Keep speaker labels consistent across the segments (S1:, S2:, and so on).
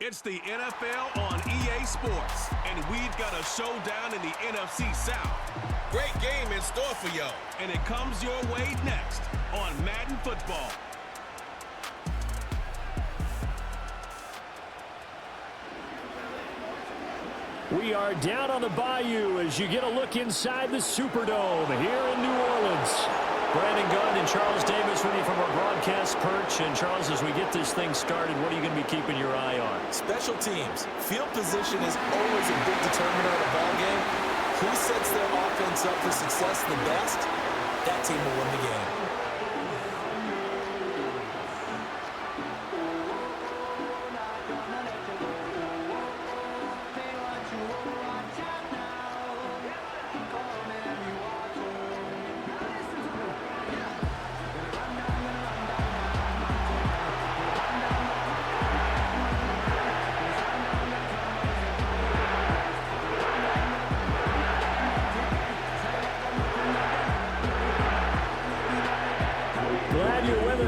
S1: It's the NFL on EA Sports, and we've got a showdown in the NFC South. Great game in store for y'all, and it comes your way next on Madden Football.
S2: We are down on the bayou as you get a look inside the Superdome here in New Orleans. Brandon Gunn and Charles Davis with you from our broadcast perch. And Charles, as we get this thing started, what are you going to be keeping your eye on?
S3: Special teams. Field position is always a big determiner of a ball game. Who sets their offense up for success the best, that team will win the game.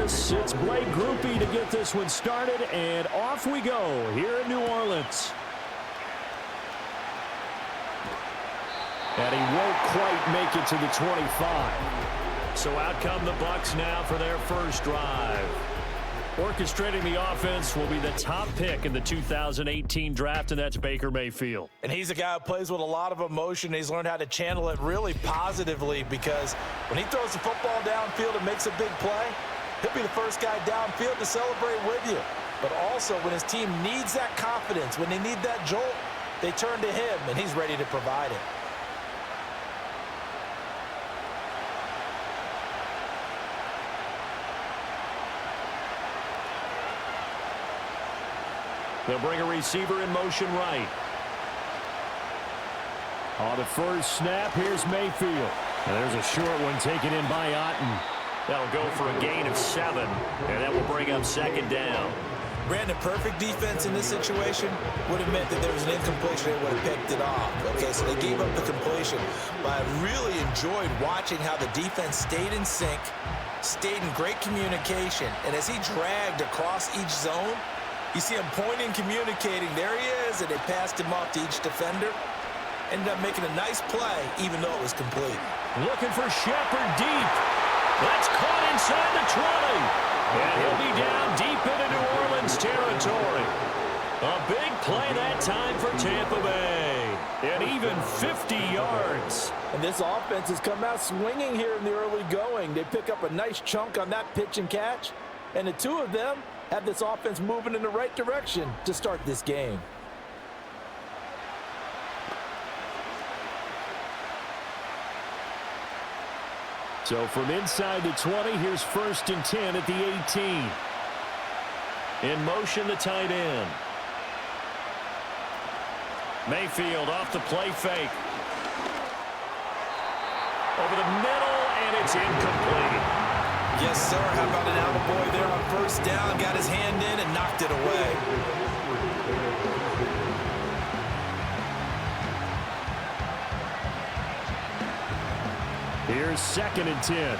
S2: It's Blake Groupie to get this one started, and off we go here in New Orleans. And he won't quite make it to the 25. So out come the Bucs now for their first drive. Orchestrating the offense will be the top pick in the 2018 draft, and that's Baker Mayfield.
S3: And he's a guy who plays with a lot of emotion. He's learned how to channel it really positively, because when he throws the football downfield and makes a big play, he'll be the first guy downfield to celebrate with you. But also, when his team needs that confidence, when they need that jolt, they turn to him, and he's ready to provide it.
S2: They'll bring a receiver in motion right. On the first snap, here's Mayfield. And there's a short one taken in by Otten. That'll go for a gain of 7, and that will bring up second down.
S3: Brandon, perfect defense in this situation would have meant that there was an incompletion. They would have picked it off. Okay, so they gave up the completion. But I really enjoyed watching how the defense stayed in sync, stayed in great communication. And as he dragged across each zone, you see him pointing, communicating. There he is, and they passed him off to each defender. Ended up making a nice play, even though it was complete.
S2: Looking for Shepard deep. That's caught inside the 20. And he'll be down deep into New Orleans territory. A big play that time for Tampa Bay. And even 50 yards.
S3: And this offense has come out swinging here in the early going. They pick up a nice chunk on that pitch and catch. And the two of them have this offense moving in the right direction to start this game.
S2: So from inside the 20, here's 1st and 10 at the 18. In motion, the tight end. Mayfield off the play fake. Over the middle, and it's incomplete.
S3: Yes, sir. How about an attaboy there on first down? Got his hand in and knocked it away.
S2: Here's 2nd and 10.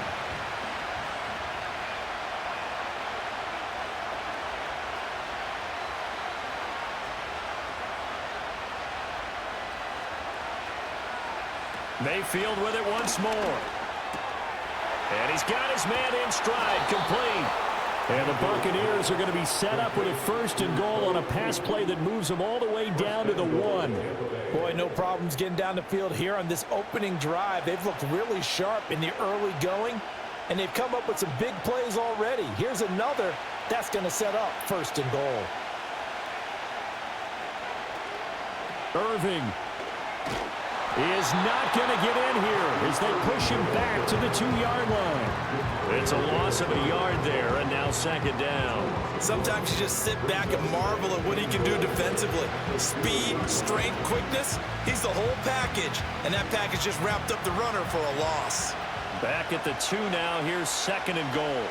S2: Mayfield with it once more. And he's got his man in stride, complete. And the Buccaneers are going to be set up with a 1st and goal on a pass play that moves them all the way down to the 1.
S3: Boy, no problems getting down the field here on this opening drive. They've looked really sharp in the early going, and they've come up with some big plays already. Here's another that's going to set up 1st and goal.
S2: Irving is not going to get in here as they push him back to the 2-yard line. It's a loss of a yard there, and now 2nd down.
S3: Sometimes you just sit back and marvel at what he can do defensively. Speed, strength, quickness, he's the whole package. And that package just wrapped up the runner for a loss.
S2: Back at the 2 now, here's 2nd and goal.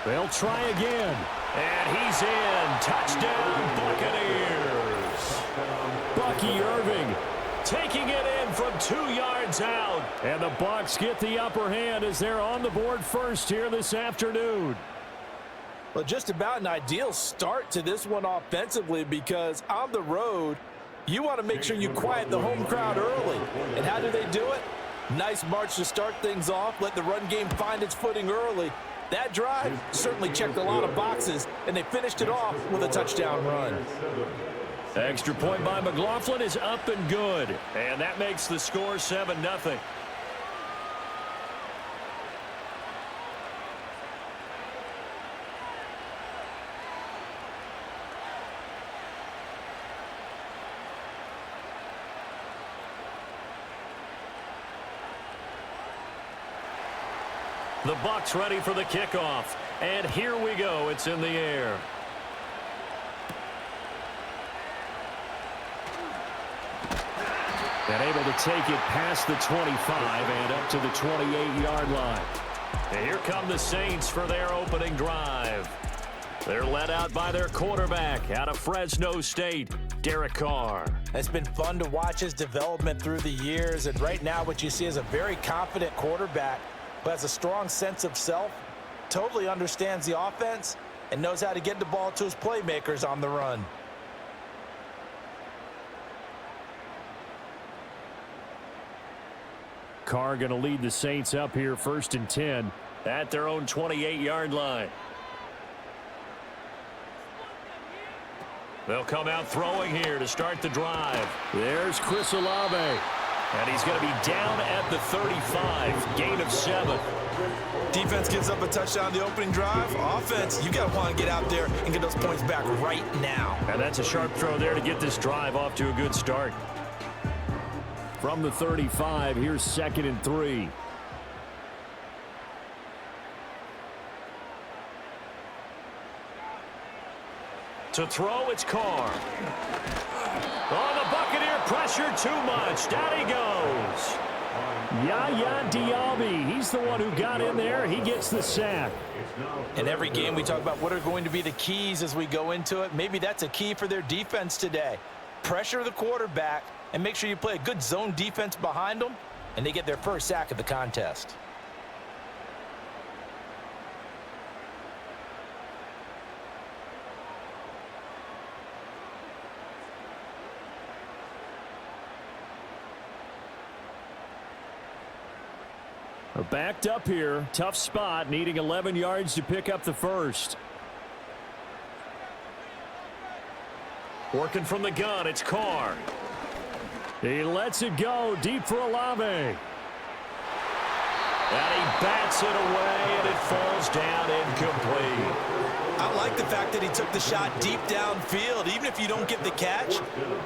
S2: They'll try again. And he's in. Touchdown, Buccaneers. Bucky Irving taking it in from 2 yards out. And the Bucs get the upper hand as they're on the board first here this afternoon.
S3: Well, just about an ideal start to this one offensively, because on the road, you want to make sure you quiet the home crowd early. And how do they do it? Nice march to start things off. Let the run game find its footing early. That drive certainly checked a lot of boxes, and they finished it off with a touchdown run.
S2: Extra point by McLaughlin is up and good. And that makes the score 7-0. The Bucs ready for the kickoff. And here we go. It's in the air. And able to take it past the 25 and up to the 28-yard line. And here come the Saints for their opening drive. They're led out by their quarterback out of Fresno State, Derek Carr.
S3: It's been fun to watch his development through the years, and right now what you see is a very confident quarterback who has a strong sense of self, totally understands the offense, and knows how to get the ball to his playmakers on the run.
S2: Carr going to lead the Saints up here 1st and 10 at their own 28-yard line. They'll come out throwing here to start the drive. There's Chris Olave. And he's going to be down at the 35, gain of 7.
S3: Defense gives up a touchdown the opening drive. Offense, you got to want to get out there and get those points back right now.
S2: And that's a sharp throw there to get this drive off to a good start. From the 35, here's 2nd and 3. To throw, it's Carr. Oh, the Buccaneer pressure too much. Down he goes. Yaya Diaby, he's the one who got in there. He gets the sack.
S3: In every game we talk about what are going to be the keys as we go into it. Maybe that's a key for their defense today. Pressure the quarterback and make sure you play a good zone defense behind them, and they get their first sack of the contest.
S2: Backed up here. Tough spot, needing 11 yards to pick up the first. Working from the gun, it's Carr. He lets it go deep for Olave. And he bats it away, and it falls down incomplete.
S3: I like the fact that he took the shot deep downfield. Even if you don't get the catch,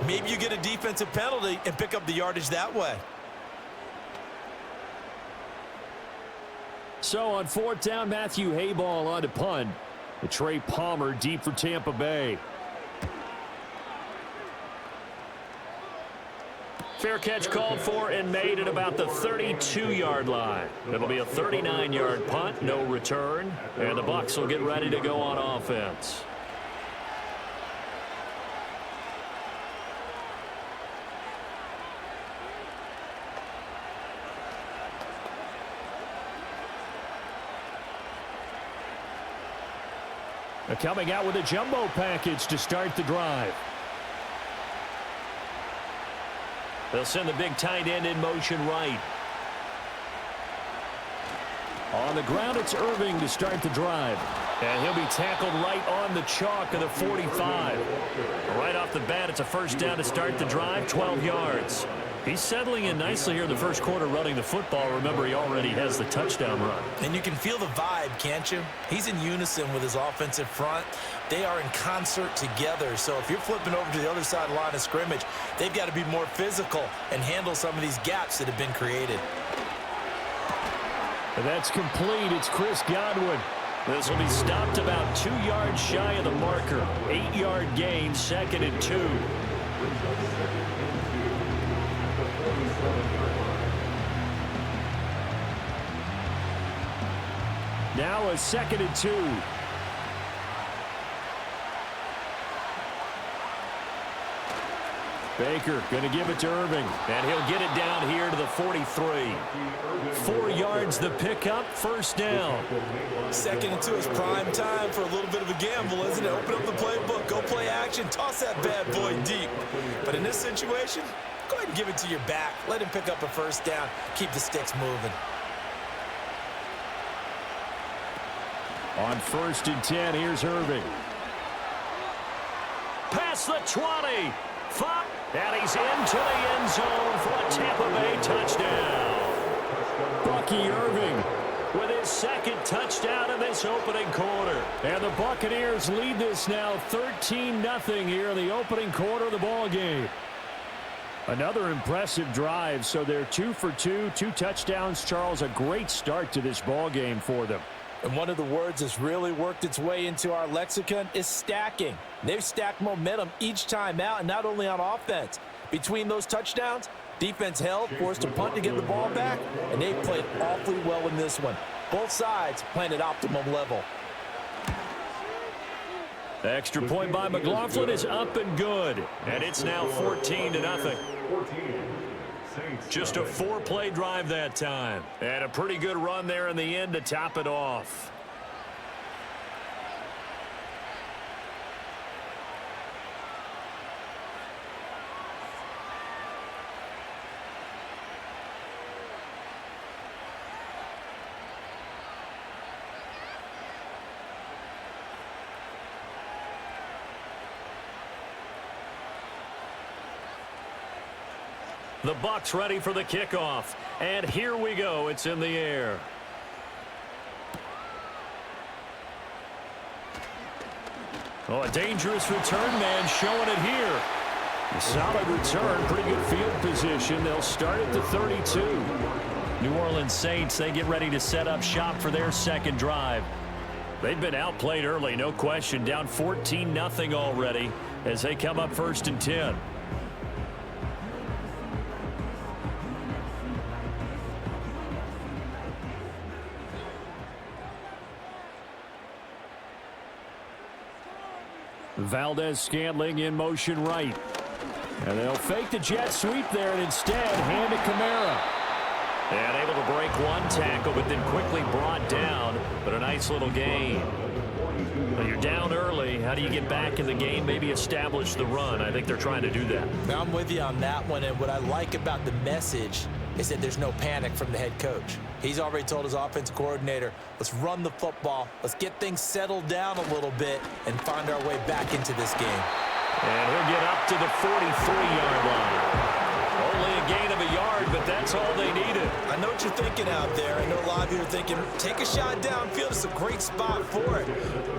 S3: maybe you get a defensive penalty and pick up the yardage that way.
S2: So on 4th down, Matthew Hayball on to punt. Trey Palmer deep for Tampa Bay. Fair catch called for and made at about the 32-yard line. It'll be a 39-yard punt, no return, and the Bucs will get ready to go on offense. Coming out with a jumbo package to start the drive. They'll send the big tight end in motion right. On the ground, it's Irving to start the drive. And he'll be tackled right on the chalk of the 45. Right off the bat, it's a first down to start the drive, 12 yards. He's settling in nicely here in the first quarter running the football. Remember, he already has the touchdown run.
S3: And you can feel the vibe, can't you? He's in unison with his offensive front. They are in concert together. So if you're flipping over to the other side line of scrimmage, they've got to be more physical and handle some of these gaps that have been created.
S2: And that's complete. It's Chris Godwin. This will be stopped about 2 yards shy of the marker. 8-yard gain, 2nd and 2. Now a 2nd and 2. Baker going to give it to Irving. And he'll get it down here to the 43. 4 yards the pickup, first down.
S3: 2nd and 2 is prime time for a little bit of a gamble, isn't it? Open up the playbook, go play action, toss that bad boy deep. But in this situation, go ahead and give it to your back. Let him pick up a first down. Keep the sticks moving.
S2: On 1st and 10, here's Irving. Past the 20. 5. And he's into the end zone for a Tampa Bay touchdown. Bucky Irving with his 2nd touchdown in this opening quarter. And the Buccaneers lead this now 13-0 here in the opening quarter of the ball game. Another impressive drive, so they're 2 for 2, 2 touchdowns. Charles, a great start to this ball game for them.
S3: And one of the words that's really worked its way into our lexicon is stacking. They've stacked momentum each time out, and not only on offense. Between those touchdowns, defense held, forced a punt to get the ball back, and they played awfully well in this one. Both sides playing at optimum level.
S2: The extra point by McLaughlin is up and good, and it's now 14-0. Just a 4-play drive that time, and a pretty good run there in the end to top it off. The Bucs ready for the kickoff. And here we go. It's in the air. Oh, a dangerous return man showing it here. A solid return, pretty good field position. They'll start at the 32. New Orleans Saints, they get ready to set up shop for their 2nd drive. They've been outplayed early, no question. Down 14-0 already as they come up 1st and 10. Valdez-Scantling in motion right. And they'll fake the jet sweep there and instead hand it Kamara. And able to break one tackle, but then quickly brought down. But a nice little gain. Well, you're down early. How do you get back in the game? Maybe establish the run. I think they're trying to do that.
S3: Now, I'm with you on that one. And what I like about the message is that there's no panic from the head coach. He's already told his offensive coordinator, let's run the football. Let's get things settled down a little bit and find our way back into this game.
S2: And he'll get up to the 43-yard line. Only a gain of a yard, but that's all they needed.
S3: I know what you're thinking out there. I know a lot of you are thinking, take a shot downfield. It's a great spot for it.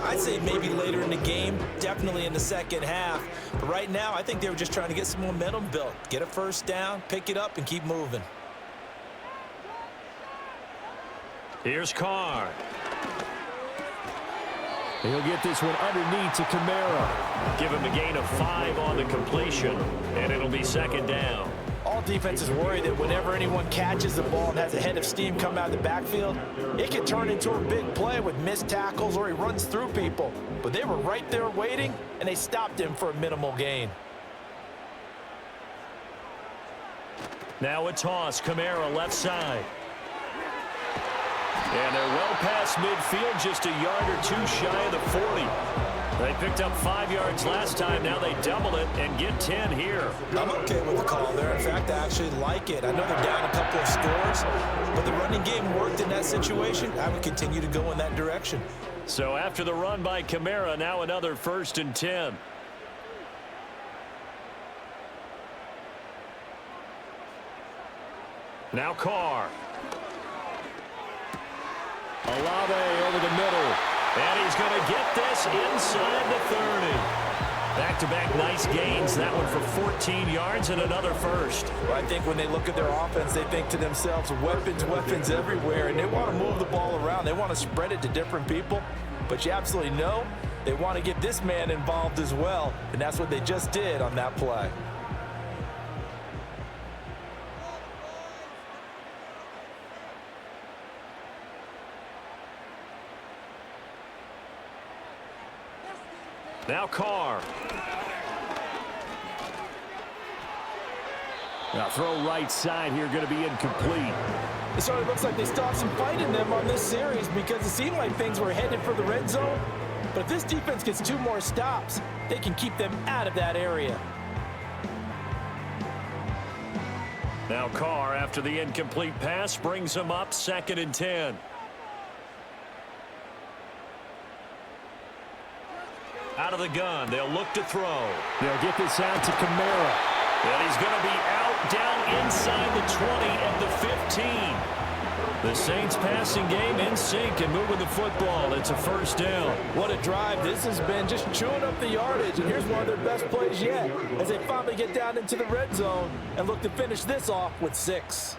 S3: I'd say maybe later in the game, definitely in the 2nd half. But right now, I think they were just trying to get some momentum built. Get a first down, pick it up, and keep moving.
S2: Here's Carr. He'll get this one underneath to Kamara. Give him a gain of 5 on the completion, and it'll be 2nd down.
S3: All defenses worry that whenever anyone catches the ball and has a head of steam come out of the backfield, it can turn into a big play with missed tackles or he runs through people. But they were right there waiting, and they stopped him for a minimal gain.
S2: Now a toss. Kamara left side. And they're well past midfield, just a yard or 2 shy of the 40. They picked up 5 yards last time. Now they double it and get 10 here.
S3: I'm okay with the call there. In fact, I actually like it. I know they're down a couple of scores, but the running game worked in that situation. I would continue to go in that direction.
S2: So after the run by Kamara, now another 1st and 10. Now Carr. Olave over the middle. And he's going to get this inside the 30. Back-to-back nice gains. That one for 14 yards and another first.
S3: Well, I think when they look at their offense, they think to themselves, weapons everywhere, and they want to move the ball around. They want to spread it to different people. But you absolutely know they want to get this man involved as well, and that's what they just did on that play.
S2: Now Carr. Now throw right side here, going to be incomplete.
S3: It sort of looks like they stopped some fight in them on this series because it seemed like things were headed for the red zone. But if this defense gets 2 more stops, they can keep them out of that area.
S2: Now Carr, after the incomplete pass, brings him up 2nd and 10. Out of the gun, they'll look to throw.
S4: They'll get this out to Kamara.
S2: And he's going to be out down inside the 20 at the 15. The Saints passing game in sync and moving the football. It's a first down.
S3: What a drive this has been, just chewing up the yardage. And here's one of their best plays yet as they finally get down into the red zone and look to finish this off with 6.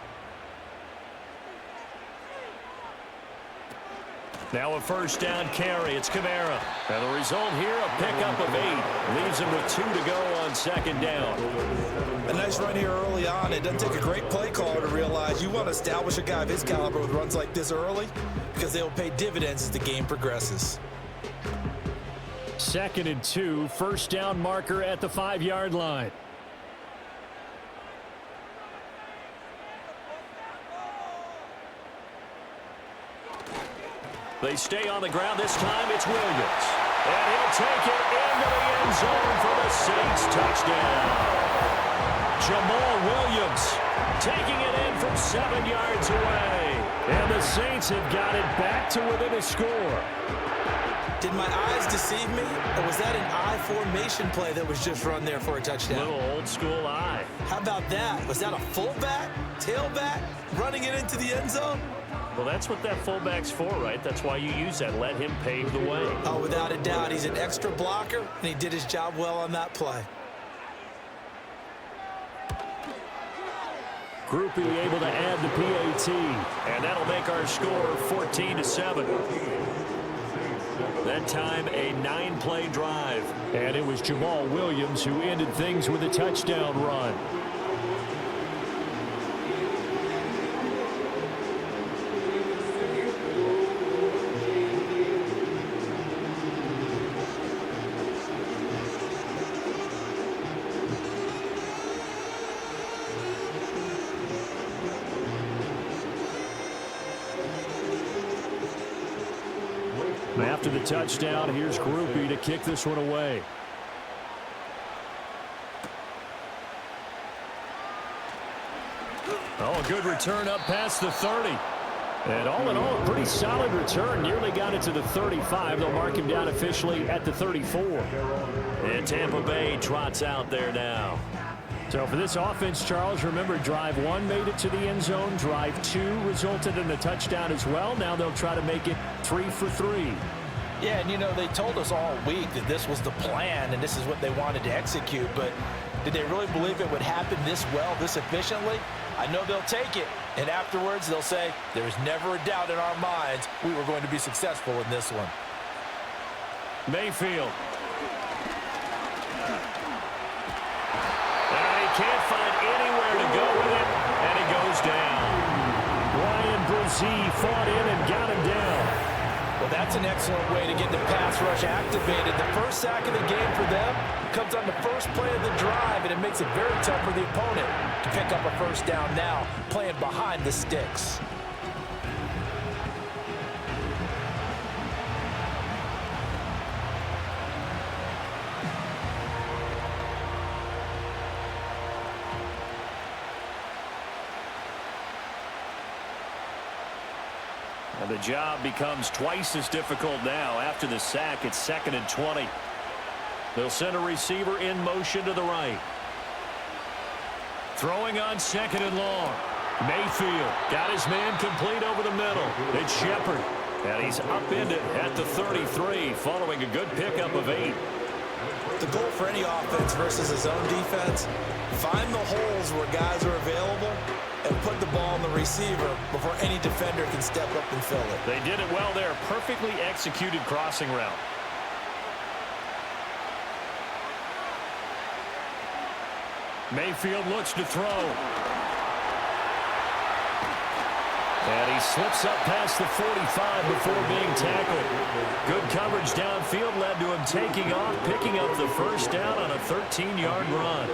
S2: Now a first down carry. It's Kamara. And the result here, a pickup of 8. Leaves him with 2 to go on 2nd down.
S3: A nice run here early on. It doesn't take a great play caller to realize you want to establish a guy of his caliber with runs like this early because they will pay dividends as the game progresses.
S4: 2nd and 2, first down marker at the 5-yard line.
S2: They stay on the ground. This time it's Williams. And he'll take it into the end zone for the Saints touchdown. Jamal Williams taking it in from 7 yards away.
S4: And the Saints have got it back to within a score.
S3: Did my eyes deceive me? Or was that an I formation play that was just run there for a touchdown?
S2: Little old school eye.
S3: How about that? Was that a fullback, tailback, running it into the end zone?
S2: Well, that's what that fullback's for, right? That's why you use that. Let him pave the way.
S3: Oh, without a doubt. He's an extra blocker, and he did his job well on that play.
S4: Groupie able to add the PAT.
S2: And that'll make our score 14-7. That time, a 9-play drive.
S4: And it was Jamal Williams who ended things with a touchdown run. After the touchdown, here's Groupie to kick this one away.
S2: Oh, a good return up past the 30.
S4: And all in all, a pretty solid return. Nearly got it to the 35. They'll mark him down officially at the 34.
S2: And Tampa Bay trots out there now.
S4: So for this offense, Charles, remember drive 1 made it to the end zone. Drive 2 resulted in a touchdown as well. Now they'll try to make it 3 for 3.
S3: Yeah, and you know, they told us all week that this was the plan and this is what they wanted to execute, but did they really believe it would happen this well, this efficiently? I know they'll take it, and afterwards they'll say, there's never a doubt in our minds we were going to be successful in this one.
S2: Mayfield. And he can't find anywhere to go with it, and he goes down.
S4: Ryan Brzee fought in and got him down.
S3: Well, that's an excellent way to get the pass rush activated. The first sack of the game for them comes on the first play of the drive, and it makes it very tough for the opponent to pick up a first down now, playing behind the sticks.
S2: And the job becomes twice as difficult now. After the sack, it's 2nd and 20. They'll send a receiver in motion to the right. Throwing on 2nd and long. Mayfield got his man complete over the middle. It's Shepard. And he's upended at the 33 following a good pickup of 8.
S3: The goal for any offense versus his own defense, find the holes where guys are available and put the ball on the receiver before any defender can step up and fill it.
S2: They did it well there. Perfectly executed crossing route. Mayfield looks to throw. And he slips up past the 45 before being tackled. Good coverage downfield led to him taking off, picking up the first down on a 13-yard run.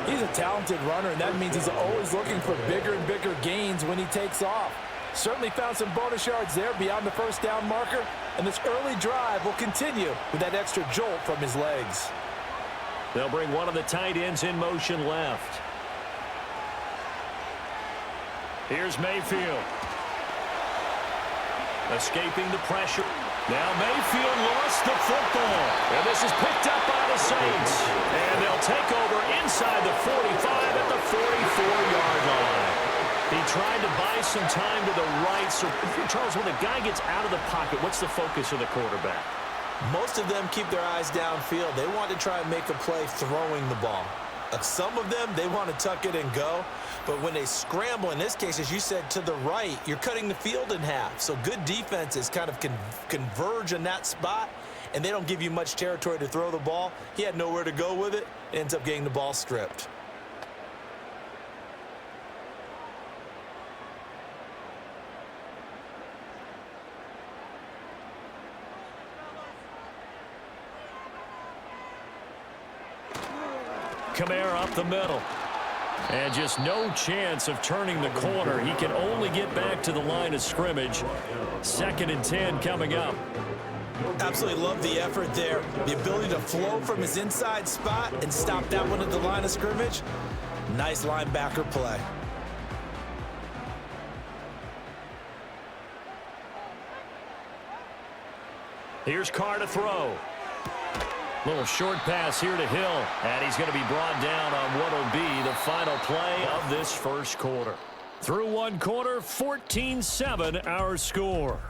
S3: He's a talented runner, and that means he's always looking for bigger and bigger gains when he takes off. Certainly found some bonus yards there beyond the first down marker, and this early drive will continue with that extra jolt from his legs.
S2: They'll bring one of the tight ends in motion left. Here's Mayfield. Escaping the pressure. Now Mayfield lost the football. And this is picked up by the Saints. And they'll take over inside the 45 at the 44-yard line. He tried to buy some time to the right. So, Charles, when the guy gets out of the pocket, what's the focus of the quarterback?
S3: Most of them keep their eyes downfield. They want to try and make a play throwing the ball. Some of them, they want to tuck it and go. But when they scramble, in this case, as you said, to the right, you're cutting the field in half. So good defenses kind of converge in that spot, and they don't give you much territory to throw the ball. He had nowhere to go with it. Ends up getting the ball stripped.
S2: Kamara up the middle. And just no chance of turning the corner. He can only get back to the line of scrimmage. 2nd and 10 coming up.
S3: Absolutely love the effort there. The ability to flow from his inside spot and stop that one at the line of scrimmage. Nice linebacker play.
S2: Here's Carr to throw. Little short pass here to Hill, and he's going to be brought down on what will be the final play of this first quarter. Through one quarter, 14-7 our score.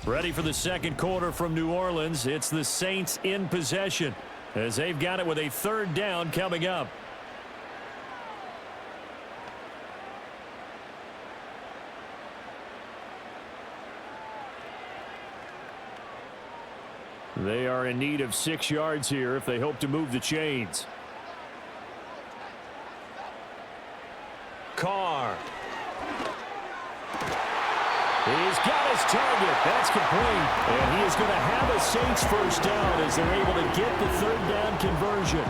S2: Ready for the second quarter from New Orleans. It's the Saints in possession as they've got it with a 3rd down coming up. They are in need of 6 yards here if they hope to move the chains. Carr. He's got his target. That's complete. And he is going to have a Saints first down as they're able to get the 3rd down conversion.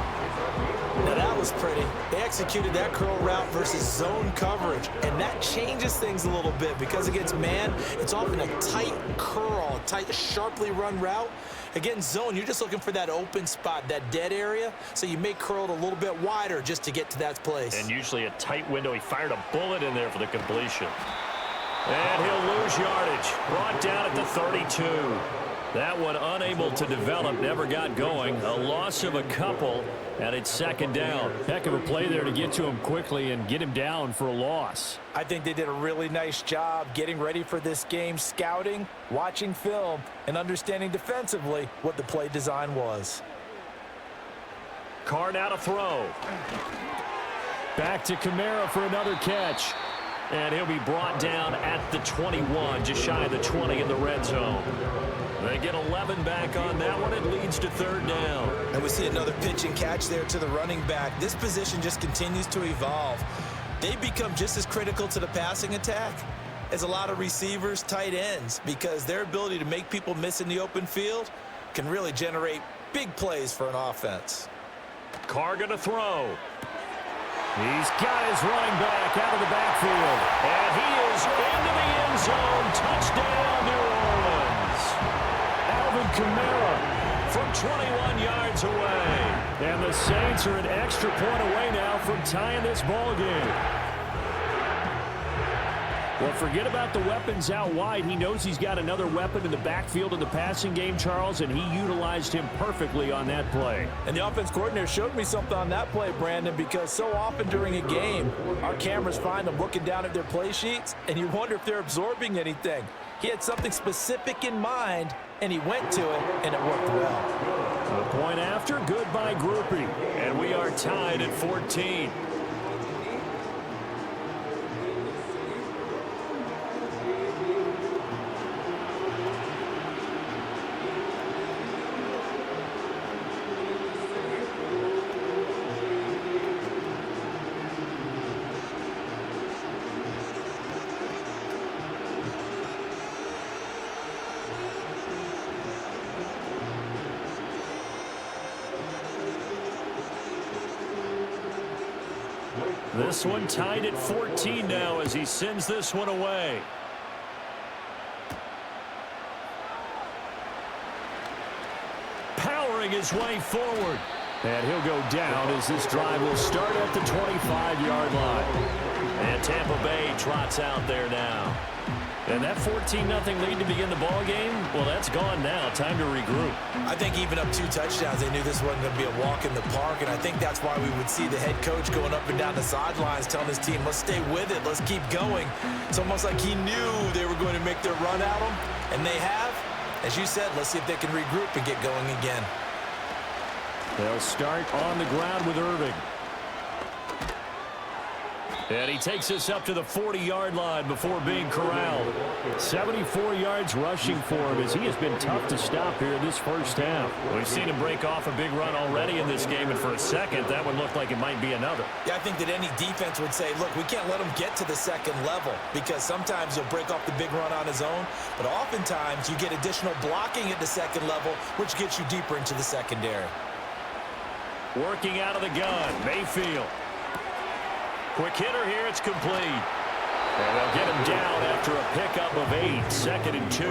S3: Now that was pretty. They executed that curl route versus zone coverage, and that changes things a little bit because against man, it's often a tight curl, tight, sharply run route. Against zone, you're just looking for that open spot, that dead area, so you may curl it a little bit wider just to get to that place.
S2: And usually a tight window. He fired a bullet in there for the completion. And he'll lose yardage. Brought down at the 32. That one unable to develop, never got going. A loss of a couple, and it's 2nd down.
S4: Heck of a play there to get to him quickly and get him down for a loss.
S3: I think they did a really nice job getting ready for this game, scouting, watching film, and understanding defensively what the play design was.
S2: Carr now to throw.
S4: Back to Kamara for another catch.
S2: And he'll be brought down at the 21, just shy of the 20 in the red zone. They get 11 back on that one. It leads to 3rd down.
S3: And we see another pitch and catch there to the running back. This position just continues to evolve. They become just as critical to the passing attack as a lot of receivers, tight ends, because their ability to make people miss in the open field can really generate big plays for an offense.
S2: Carr going to throw.
S4: He's got his running back out of the backfield.
S2: And he is into the end zone. Touchdown, New Orleans.
S4: Alvin Kamara
S2: from 21 yards away.
S4: And the Saints are an extra point away now from tying this ball game. Well, forget about the weapons out wide. He knows he's got another weapon in the backfield in the passing game, Charles, and he utilized him perfectly on that play.
S3: And the offense coordinator showed me something on that play, Brandon, because so often during a game, our cameras find them looking down at their play sheets, and you wonder if they're absorbing anything. He had something specific in mind, and he went to it, and it worked well.
S2: The point after, good by Groupie. And we are tied at 14. This one tied at 14 now as he sends this one away. Powering his way forward. And he'll go down as this drive will start at the 25-yard line. And Tampa Bay trots out there now. And that 14-0 lead to begin the ball game, well, that's gone now. Time to regroup.
S3: I think even up 2 touchdowns, they knew this wasn't going to be a walk in the park, and I think that's why we would see the head coach going up and down the sidelines telling his team, let's stay with it, let's keep going. It's almost like he knew they were going to make their run at him, and they have. As you said, let's see if they can regroup and get going again.
S2: They'll start on the ground with Irving. And he takes us up to the 40-yard line before being corralled. 74 yards rushing for him as he has been tough to stop here in this first half. We've seen him break off a big run already in this game, and for a second, that would look like it might be another.
S3: Yeah, I think that any defense would say, look, we can't let him get to the second level because sometimes he'll break off the big run on his own, but oftentimes you get additional blocking at the second level, which gets you deeper into the secondary.
S2: Working out of the gun, Mayfield. Quick hitter here, it's complete. And they'll get him down after a pickup of 8, 2nd and 2.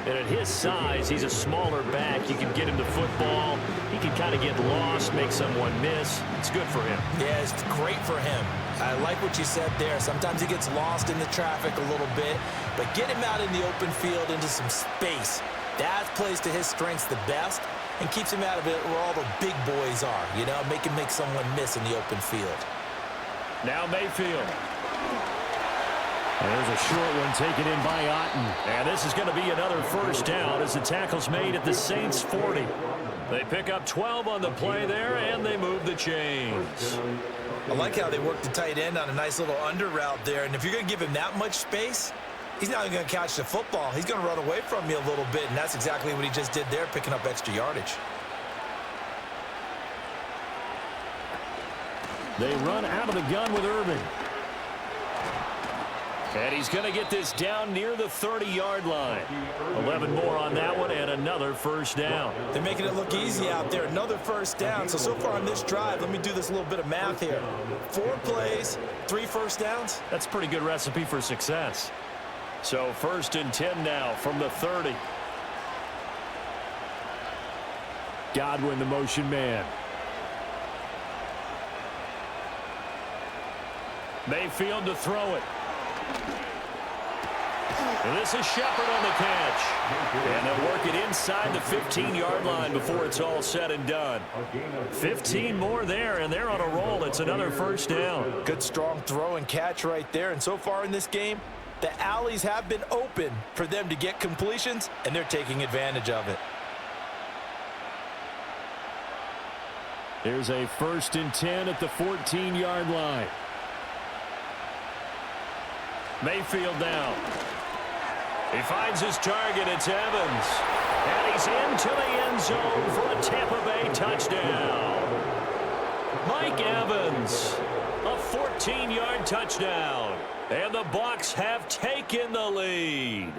S2: And at his size, he's a smaller back. You can get him the football. He can kind of get lost, make someone miss. It's good for him.
S3: Yeah, it's great for him. I like what you said there. Sometimes he gets lost in the traffic a little bit, but get him out in the open field into some space. That plays to his strengths the best and keeps him out of it where all the big boys are, you know, make him make someone miss in the open field.
S2: Now Mayfield. There's a short one taken in by Otten. And this is going to be another first down as the tackle's made at the Saints' 40. They pick up 12 on the play there, and they move the chains.
S3: I like how they work the tight end on a nice little under route there. And if you're going to give him that much space, he's not going to catch the football. He's going to run away from you a little bit, and that's exactly what he just did there, picking up extra yardage.
S2: They run out of the gun with Irving. And he's going to get this down near the 30-yard line. 11 more on that one and another first down.
S3: They're making it look easy out there. Another first down. So far on this drive, let me do this little bit of math here. 4 plays, 3 first downs.
S2: That's a pretty good recipe for success. So 1st and 10 now from the 30. Godwin, the motion man. Mayfield to throw it. And this is Shepard on the catch. And they'll work it inside the 15-yard line before it's all said and done. 15 more there, and they're on a roll. It's another first down.
S3: Good strong throw and catch right there. And so far in this game, the alleys have been open for them to get completions, and they're taking advantage of it.
S2: Here's a 1st and 10 at the 14-yard line. Mayfield down. He finds his target. It's Evans. And he's into the end zone for a Tampa Bay touchdown. Mike Evans, a 14-yard touchdown. And the Bucs have taken the lead.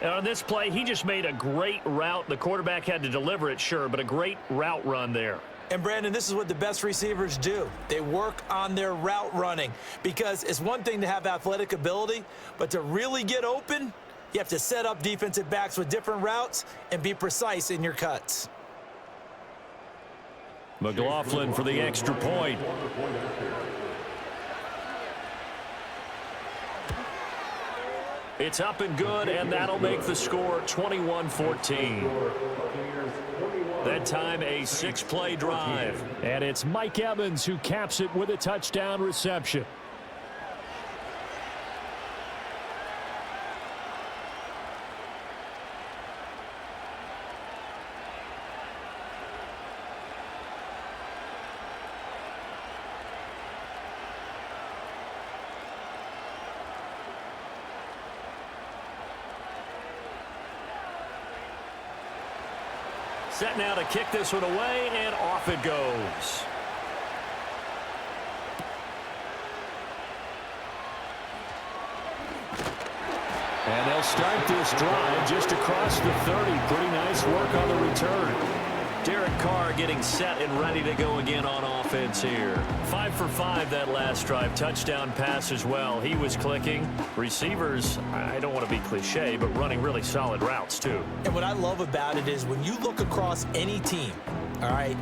S2: And on this play, he just made a great route. The quarterback had to deliver it, sure, but a great route run there.
S3: And, Brandon, this is what the best receivers do. They work on their route running because it's one thing to have athletic ability, but to really get open, you have to set up defensive backs with different routes and be precise in your cuts.
S2: McLaughlin for the extra point. It's up and good, and that'll make the score 21-14. That time, a 6-play drive. And it's Mike Evans who caps it with a touchdown reception. Set now to kick this one away, and off it goes. And they'll start this drive just across the 30. Pretty nice work on the return. Derek Carr getting set and ready to go again on offense here. 5 for 5 that last drive. Touchdown pass as well. He was clicking. Receivers, I don't want to be cliche, but running really solid routes too.
S3: And what I love about it is when you look across any team, all right,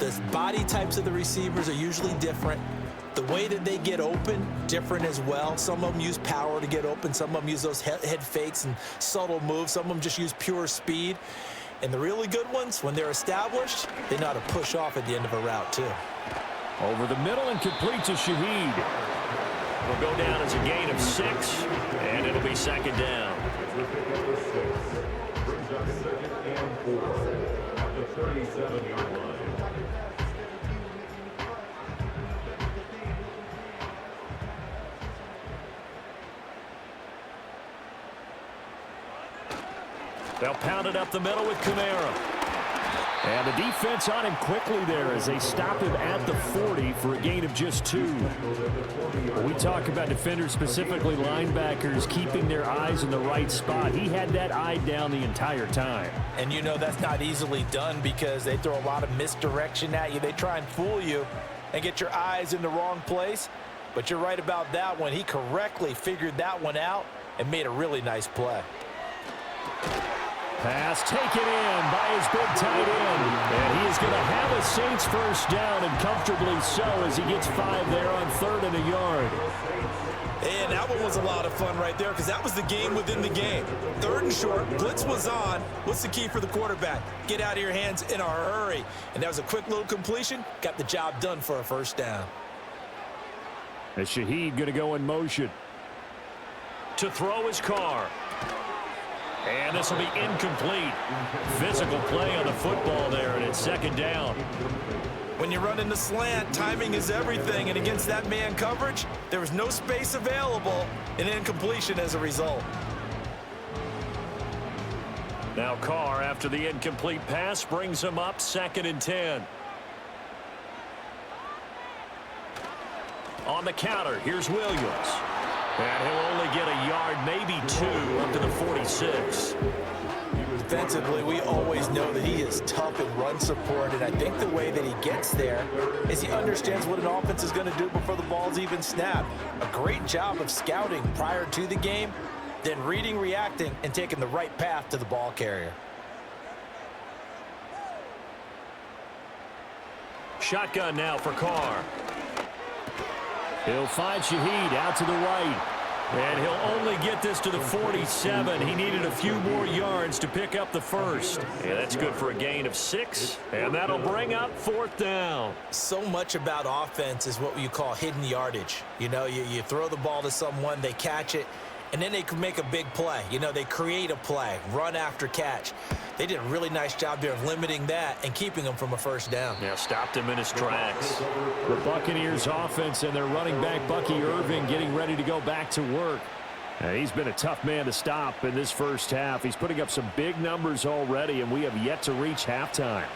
S3: the body types of the receivers are usually different. The way that they get open, different as well. Some of them use power to get open. Some of them use those head fakes and subtle moves. Some of them just use pure speed. And the really good ones, when they're established, they know how to push off at the end of a route, too.
S2: Over the middle and complete to Shaheed. It'll go down as a gain of 6, and it'll be second down.
S5: Brings up 2nd and 4 at the 37-yard line.
S2: They'll pound it up the middle with Kamara.
S4: And the defense on him quickly there as they stop him at the 40 for a gain of just 2. When we talk about defenders, specifically linebackers, keeping their eyes in the right spot, he had that eye down the entire time.
S3: And you know that's not easily done because they throw a lot of misdirection at you. They try and fool you and get your eyes in the wrong place. But you're right about that one. He correctly figured that one out and made a really nice play.
S4: Pass taken in by his big tight end. And he is going to have a Saints first down, and comfortably so, as he gets 5 there on 3rd and a yard.
S3: And that one was a lot of fun right there because that was the game within the game. 3rd and short, blitz was on. What's the key for the quarterback? Get out of your hands in a hurry. And that was a quick little completion. Got the job done for a first down.
S4: As Shaheed going to go in motion.
S2: To throw his Carr. And this will be incomplete. Physical play on the football there, and it's second down.
S3: When you run in the slant, timing is everything. And against that man coverage, there was no space available, and incompletion as a result.
S2: Now Carr, after the incomplete pass, brings him up 2nd and 10. On the counter, here's Williams. And he'll only get a yard, maybe 2, up to the 46.
S3: Defensively, we always know that he is tough in run support, and I think the way that he gets there is he understands what an offense is going to do before the ball's even snapped. A great job of scouting prior to the game, then reading, reacting, and taking the right path to the ball carrier.
S2: Shotgun now for Carr.
S4: He'll find Shaheed out to the right.
S2: And he'll only get this to the 47. He needed a few more yards to pick up the first. Yeah, that's good for a gain of 6. And that'll bring up 4th down.
S3: So much about offense is what you call hidden yardage. You know, you throw the ball to someone, they catch it, and then they can make a big play. You know, they create a play, run after catch. They did a really nice job there of limiting that and keeping him from a first down.
S2: Yeah, stopped him in his tracks.
S4: The Buccaneers offense and their running back Bucky Irving getting ready to go back to work. He's been a tough man to stop in this first half. He's putting up some big numbers already, and we have yet to reach halftime.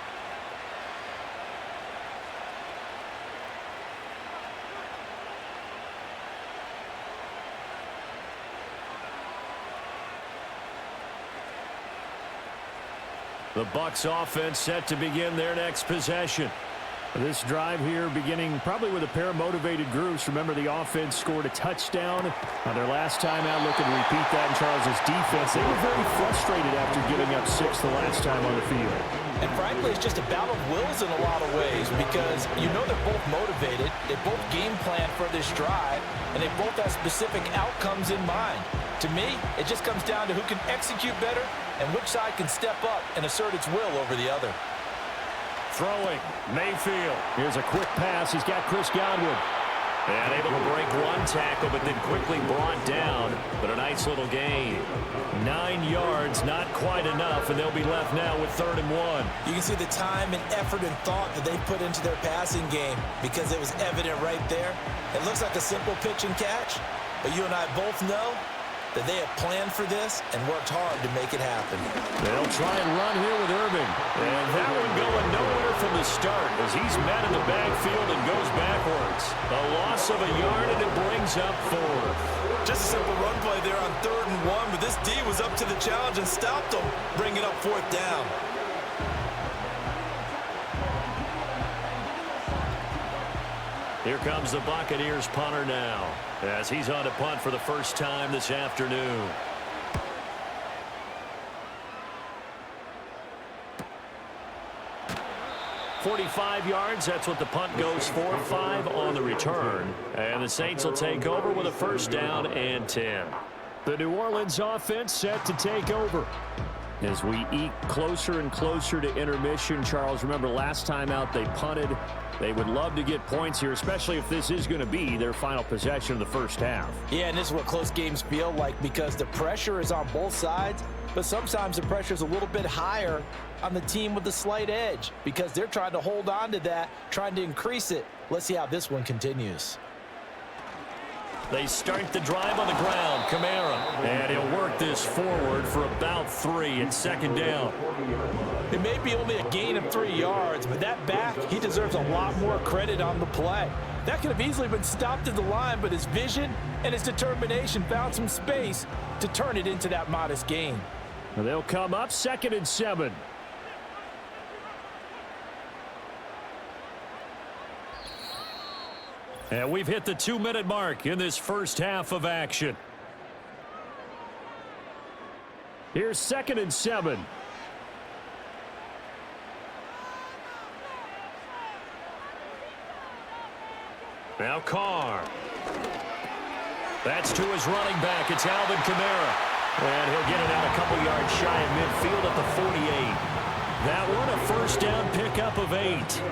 S4: The Bucs offense set to begin their next possession. This drive here beginning probably with a pair of motivated groups. Remember, the offense scored a touchdown on their last time out. Looking to repeat that in Charles's defense. They were very frustrated after giving up 6 the last time on the field.
S3: And frankly, it's just a battle of wills in a lot of ways because you know they're both motivated. They both game plan for this drive, and they both have specific outcomes in mind. To me, it just comes down to who can execute better and which side can step up and assert its will over the other.
S2: Throwing, Mayfield.
S4: Here's a quick pass. He's got Chris Godwin.
S2: And able to break one tackle, but then quickly brought down. But a nice little gain. 9 yards, not quite enough, and they'll be left now with 3rd and 1.
S3: You can see the time and effort and thought that they put into their passing game because it was evident right there. It looks like a simple pitch and catch, but you and I both know that they have planned for this and worked hard to make it happen.
S4: They'll try and run here with Irving.
S2: And that one going nowhere from the start as he's met in the backfield and goes backwards. A loss of a yard, and it brings up 4th.
S3: Just a simple run play there on 3rd and 1, but this D was up to the challenge and stopped them, bringing up 4th down.
S2: Here comes the Buccaneers punter now, as he's on to punt for the first time this afternoon. .45 yards, that's what the punt goes for. 5 on the return. And the Saints will take over with a first down and 10.
S4: The New Orleans offense set to take over. As we eke closer and closer to intermission, Charles, remember last time out they punted. They would love to get points here, especially if this is going to be their final possession of the first half.
S3: Yeah, and this is what close games feel like because the pressure is on both sides, but sometimes the pressure is a little bit higher on the team with the slight edge because they're trying to hold on to that, trying to increase it. Let's see how this one continues.
S2: They start the drive on the ground. Kamara. And he'll work this forward for about 3 and second down.
S3: It may be only a gain of 3 yards, but that back, he deserves a lot more credit on the play. That could have easily been stopped at the line, but his vision and his determination found some space to turn it into that modest gain.
S4: They'll come up 2nd and 7.
S2: And we've hit the 2-minute mark in this first half of action.
S4: Here's 2nd and 7.
S2: Now Carr. That's to his running back. It's Alvin Kamara. And he'll get it out a couple yards shy of midfield at the 48. That one a first down pickup of 8.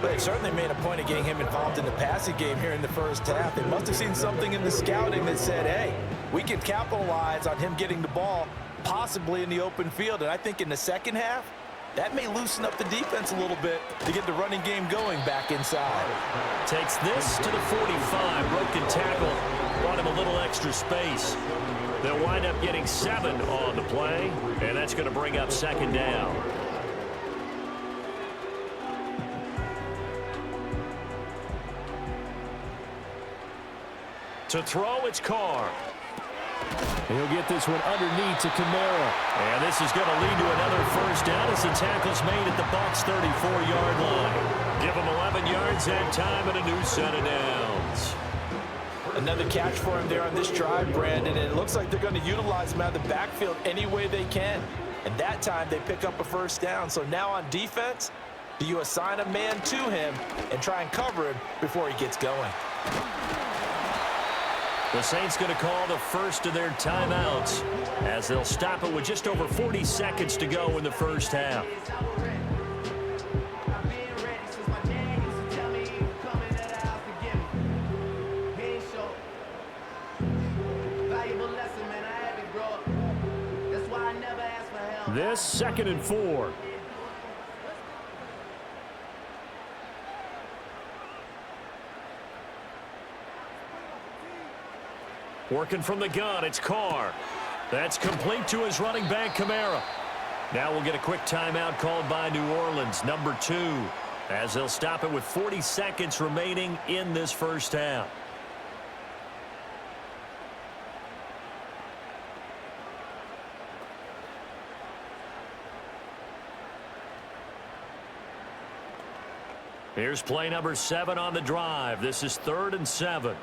S3: They certainly made a point of getting him involved in the passing game here in the first half. They must have seen something in the scouting that said, hey, we can capitalize on him getting the ball possibly in the open field. And I think in the second half, that may loosen up the defense a little bit to get the running game going back inside.
S2: Takes this to the 45. Broken tackle. Brought him a little extra space. They'll wind up getting 7 on the play. And that's going to bring up second down. To throw, it's Carr.
S4: He'll get this one underneath to Kamara.
S2: And this is going to lead to another first down as the tackle's made at the Bucs' 34-yard line. Give him 11 yards that time and a new set of downs.
S3: Another catch for him there on this drive, Brandon, and it looks like they're going to utilize him out of the backfield any way they can. And that time they pick up a first down. So now on defense, do you assign a man to him and try and cover him before he gets going?
S2: The Saints going to call the first of their timeouts as they'll stop it with just over 40 seconds to go in the first half.
S4: This 2nd and 4.
S2: Working from the gun, it's Carr. That's complete to his running back, Kamara. Now we'll get a quick timeout called by New Orleans, number 2, as they'll stop it with 40 seconds remaining in this first half. Here's play number 7 on the drive. This is 3rd and 7.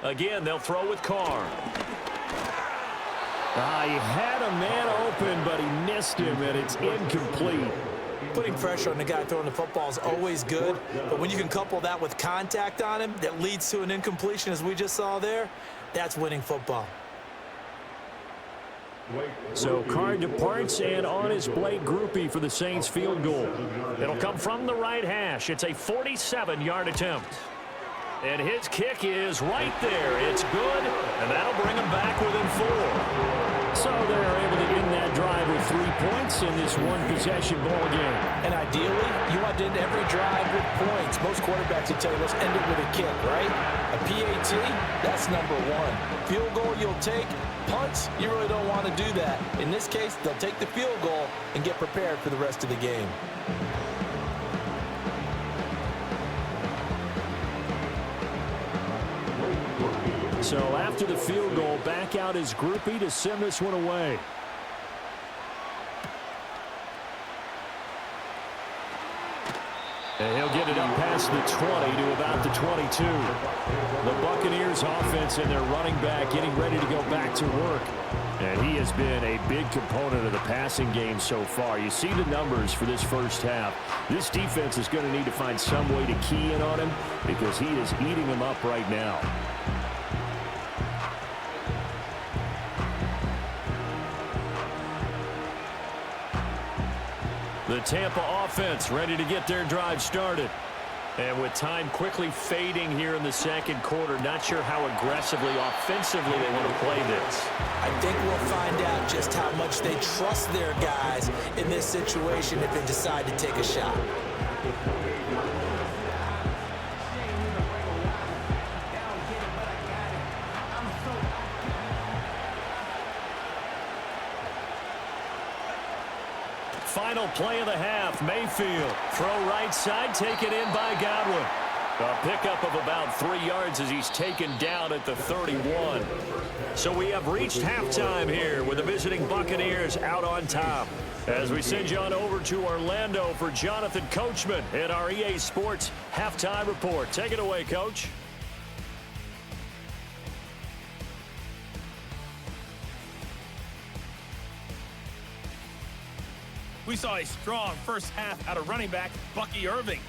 S2: Again, they'll throw with Carr.
S4: He had a man open, but he missed him, and it's incomplete.
S3: Putting pressure on the guy throwing the football is always good, but when you can couple that with contact on him that leads to an incompletion, as we just saw there, that's winning football.
S4: So Carr departs, and on his Blake Groupie for the Saints field goal.
S2: It'll come from the right hash. It's a 47-yard attempt. And his kick is right there. It's good, and that'll bring him back within 4.
S4: So they're able to end that drive with 3 points in this one-possession ball game.
S3: And ideally, you want to end every drive with points. Most quarterbacks will tell you, let's end it with a kick, right? A PAT, that's number 1. Field goal you'll take. Punts, you really don't want to do that. In this case, they'll take the field goal and get prepared for the rest of the game.
S4: So after the field goal, back out his groupie to send this one away.
S2: And he'll get it up past the 20 to about the 22. The Buccaneers offense and their running back getting ready to go back to work. And he has been a big component of the passing game so far. You see the numbers for this first half. This defense is going to need to find some way to key in on him because he is eating them up right now. The Tampa offense ready to get their drive started. And with time quickly fading here in the second quarter, not sure how aggressively, offensively they want to play this.
S3: I think we'll find out just how much they trust their guys in this situation if they decide to take a shot.
S2: Final play of the half, Mayfield. Throw right side, taken in by Godwin. A pickup of about 3 yards as he's taken down at the 31. So we have reached halftime here with the visiting Buccaneers out on top. As we send you on over to Orlando for Jonathan Coachman in our EA Sports Halftime Report. Take it away, Coach.
S6: We saw a strong first half out of running back Bucky Irving.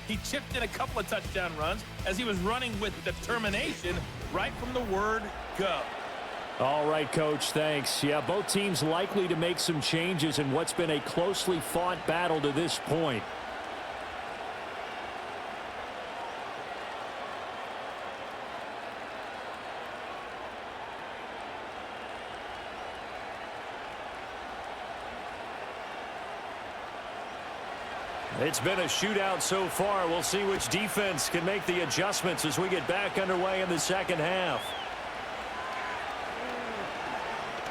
S6: He chipped in a couple of touchdown runs as he was running with determination right from the word go.
S2: All right, Coach, thanks. Yeah, both teams likely to make some changes in what's been a closely fought battle to this point. It's been a shootout so far. We'll see which defense can make the adjustments as we get back underway in the second half.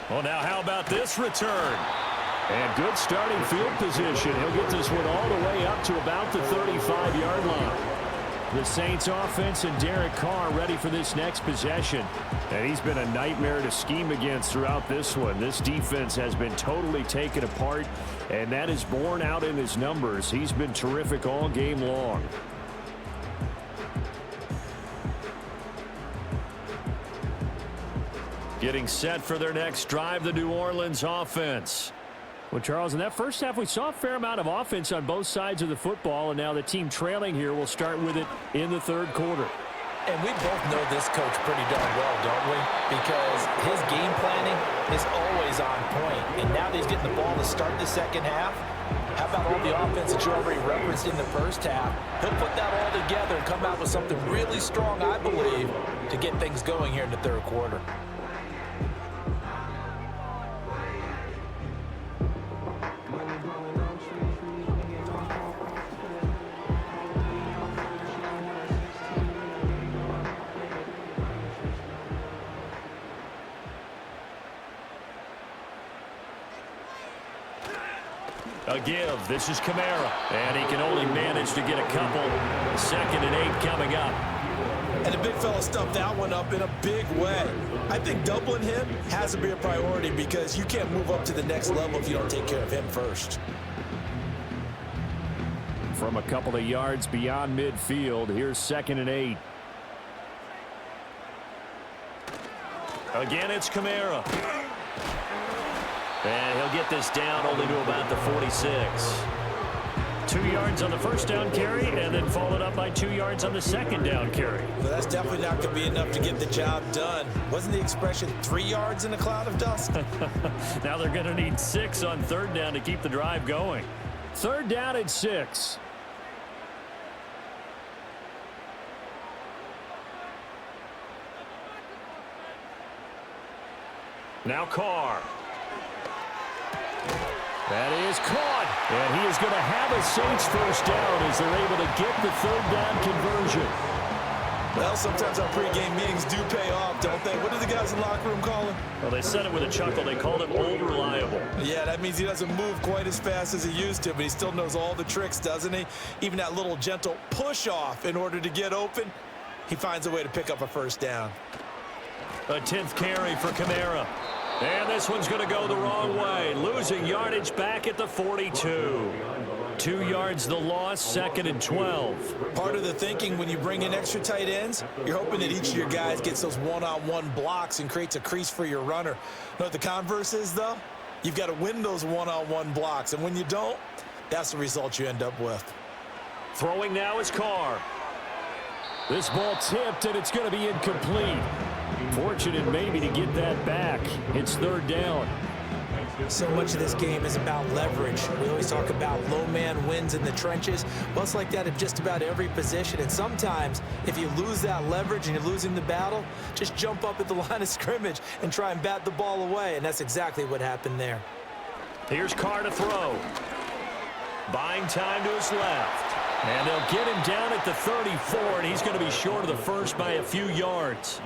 S2: Well, now how about this return? And good starting field position. He'll get this one all the way up to about the 35-yard line. The Saints offense and Derek Carr ready for this next possession. And he's been a nightmare to scheme against throughout this one. This defense has been totally taken apart, and that is borne out in his numbers. He's been terrific all game long. Getting set for their next drive, the New Orleans offense. Well, Charles, in that first half, we saw a fair amount of offense on both sides of the football, and now the team trailing here will start with it in the third quarter.
S3: And we both know this coach pretty darn well, don't we? Because his game planning is always on point. And now that he's getting the ball to start the second half, how about all the offense that you already referenced in the first half? He'll put that all together and come out with something really strong, I believe, to get things going here in the third quarter.
S2: A give. This is Kamara. And he can only manage to get a couple. 2nd and 8 coming up.
S3: And the big fella stuffed that one up in a big way. I think doubling him has to be a priority because you can't move up to the next level if you don't take care of him first.
S2: From a couple of yards beyond midfield, here's 2nd and 8. Again, it's Kamara. And he'll get this down only to about the 46. 2 yards on the first down carry, and then followed up by 2 yards on the second down carry.
S3: Well, that's definitely not going to be enough to get the job done. Wasn't the expression 3 yards in a cloud of dust?
S2: Now they're going to need 6 on third down to keep the drive going. 3rd down and 6. Now Carr. That is caught. And he is going to have a Saints first down as they're able to get the 3rd down conversion.
S3: Well, sometimes our pregame meetings do pay off, don't they? What do the guys in the locker room call him?
S2: Well, they said it with a chuckle. They called him old reliable.
S3: Yeah, that means he doesn't move quite as fast as he used to, but he still knows all the tricks, doesn't he? Even that little gentle push-off in order to get open, he finds a way to pick up a first down.
S2: A 10th carry for Kamara. And this one's going to go the wrong way. Losing yardage back at the 42. 2 yards the loss, 2nd and 12.
S3: Part of the thinking when you bring in extra tight ends, you're hoping that each of your guys gets those one-on-one blocks and creates a crease for your runner. Know what the converse is, though? You've got to win those one-on-one blocks, and when you don't, that's the result you end up with.
S2: Throwing now is Carr. This ball tipped, and it's going to be incomplete. Fortunate maybe to get that back. It's 3rd down.
S3: So much of this game is about leverage. We always talk about low man wins in the trenches. Well, it's like that in just about every position. And sometimes, if you lose that leverage and you're losing the battle, just jump up at the line of scrimmage and try and bat the ball away. And that's exactly what happened there.
S2: Here's Carr to throw. Buying time to his left. And they'll get him down at the 34, and he's going to be short of the first by a few yards.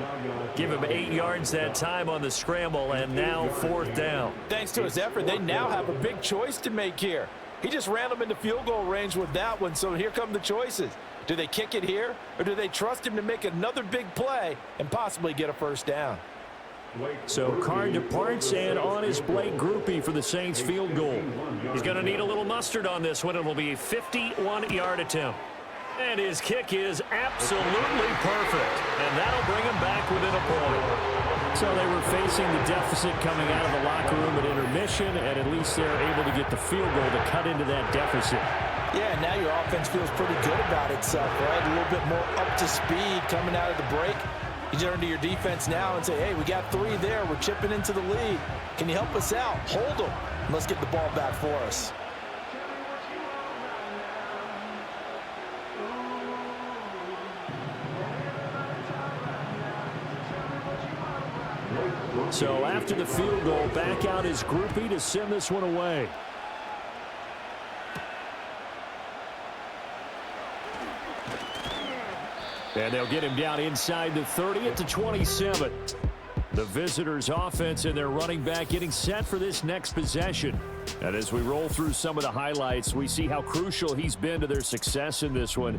S2: Give him 8 yards that time on the scramble, and now 4th down.
S7: Thanks to his effort, they now have a big choice to make here. He just ran them into field goal range with that one, so here come the choices. Do they kick it here, or do they trust him to make another big play and possibly get a first down?
S2: So Carr departs, and on his Blake Groupie for the Saints field goal. He's going to need a little mustard on this one. It will be a 51-yard attempt. And his kick is absolutely perfect. And that'll bring him back within a point.
S4: So they were facing the deficit coming out of the locker room at intermission, and at least they're able to get the field goal to cut into that deficit.
S7: Yeah, now your offense feels pretty good about itself, right? A little bit more up to speed coming out of the break. You turn to your defense now and say, hey, we got 3 there. We're chipping into the lead. Can you help us out? Hold them. Let's get the ball back for us.
S4: So after the field goal, back out his groupie to send this one away. And they'll get him down inside the 30 at the 27. The visitors' offense and their running back getting set for this next possession. And as we roll through some of the highlights, we see how crucial he's been to their success in this one.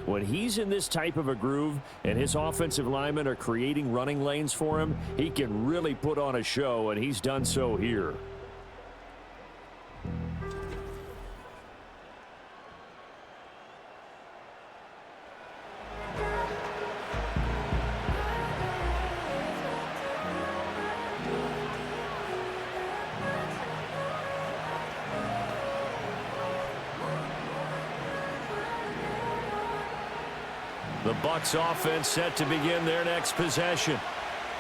S4: When he's in this type of a groove and his offensive linemen are creating running lanes for him, he can really put on a show, and he's done so here. The Bucs offense set to begin their next possession.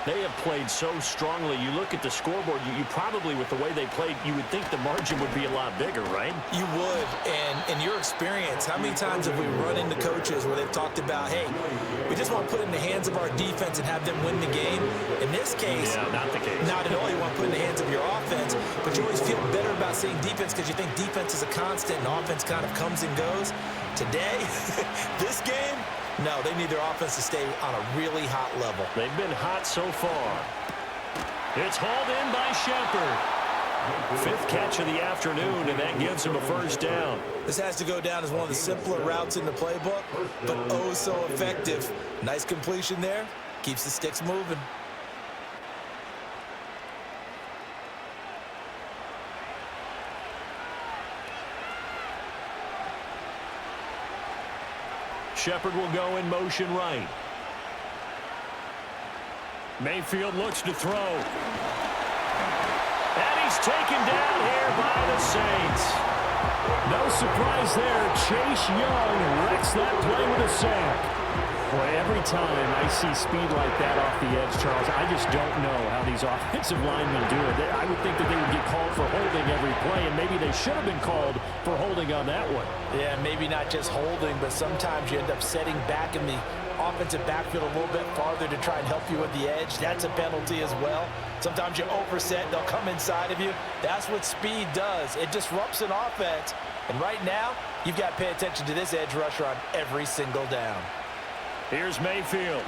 S4: They have played so strongly. You look at the scoreboard, you probably, with the way they played, you would think the margin would be a lot bigger, right?
S3: You would. And in your experience, how many times have we run into coaches where they've talked about, hey, we just want to put it in the hands of our defense and have them win the game? In this case,
S2: yeah, not the case.
S3: Not at all. You want to put it in the hands of your offense, but you always feel better about saying defense because you think defense is a constant and offense kind of comes and goes. Today, this game, no, they need their offense to stay on a really hot level.
S2: They've been hot so far. It's hauled in by Shepard. 5th catch of the afternoon, and that gives him a first down.
S3: This has to go down as one of the simpler routes in the playbook, but oh so effective. Nice completion there. Keeps the sticks moving.
S2: Shepard will go in motion right. Mayfield looks to throw. And he's taken down here by the Saints.
S4: No surprise there. Chase Young wrecks that play with a sack. Boy, every time I see speed like that off the edge, Charles, I just don't know how these offensive linemen do it. I would think that they would get called for holding every play, and maybe they should have been called for holding on that one.
S7: Yeah, maybe not just holding, but sometimes you end up setting back in the offensive backfield a little bit farther to try and help you with the edge. That's a penalty as well. Sometimes you overset, they'll come inside of you. That's what speed does. It disrupts an offense. And right now, you've got to pay attention to this edge rusher on every single down.
S2: Here's Mayfield.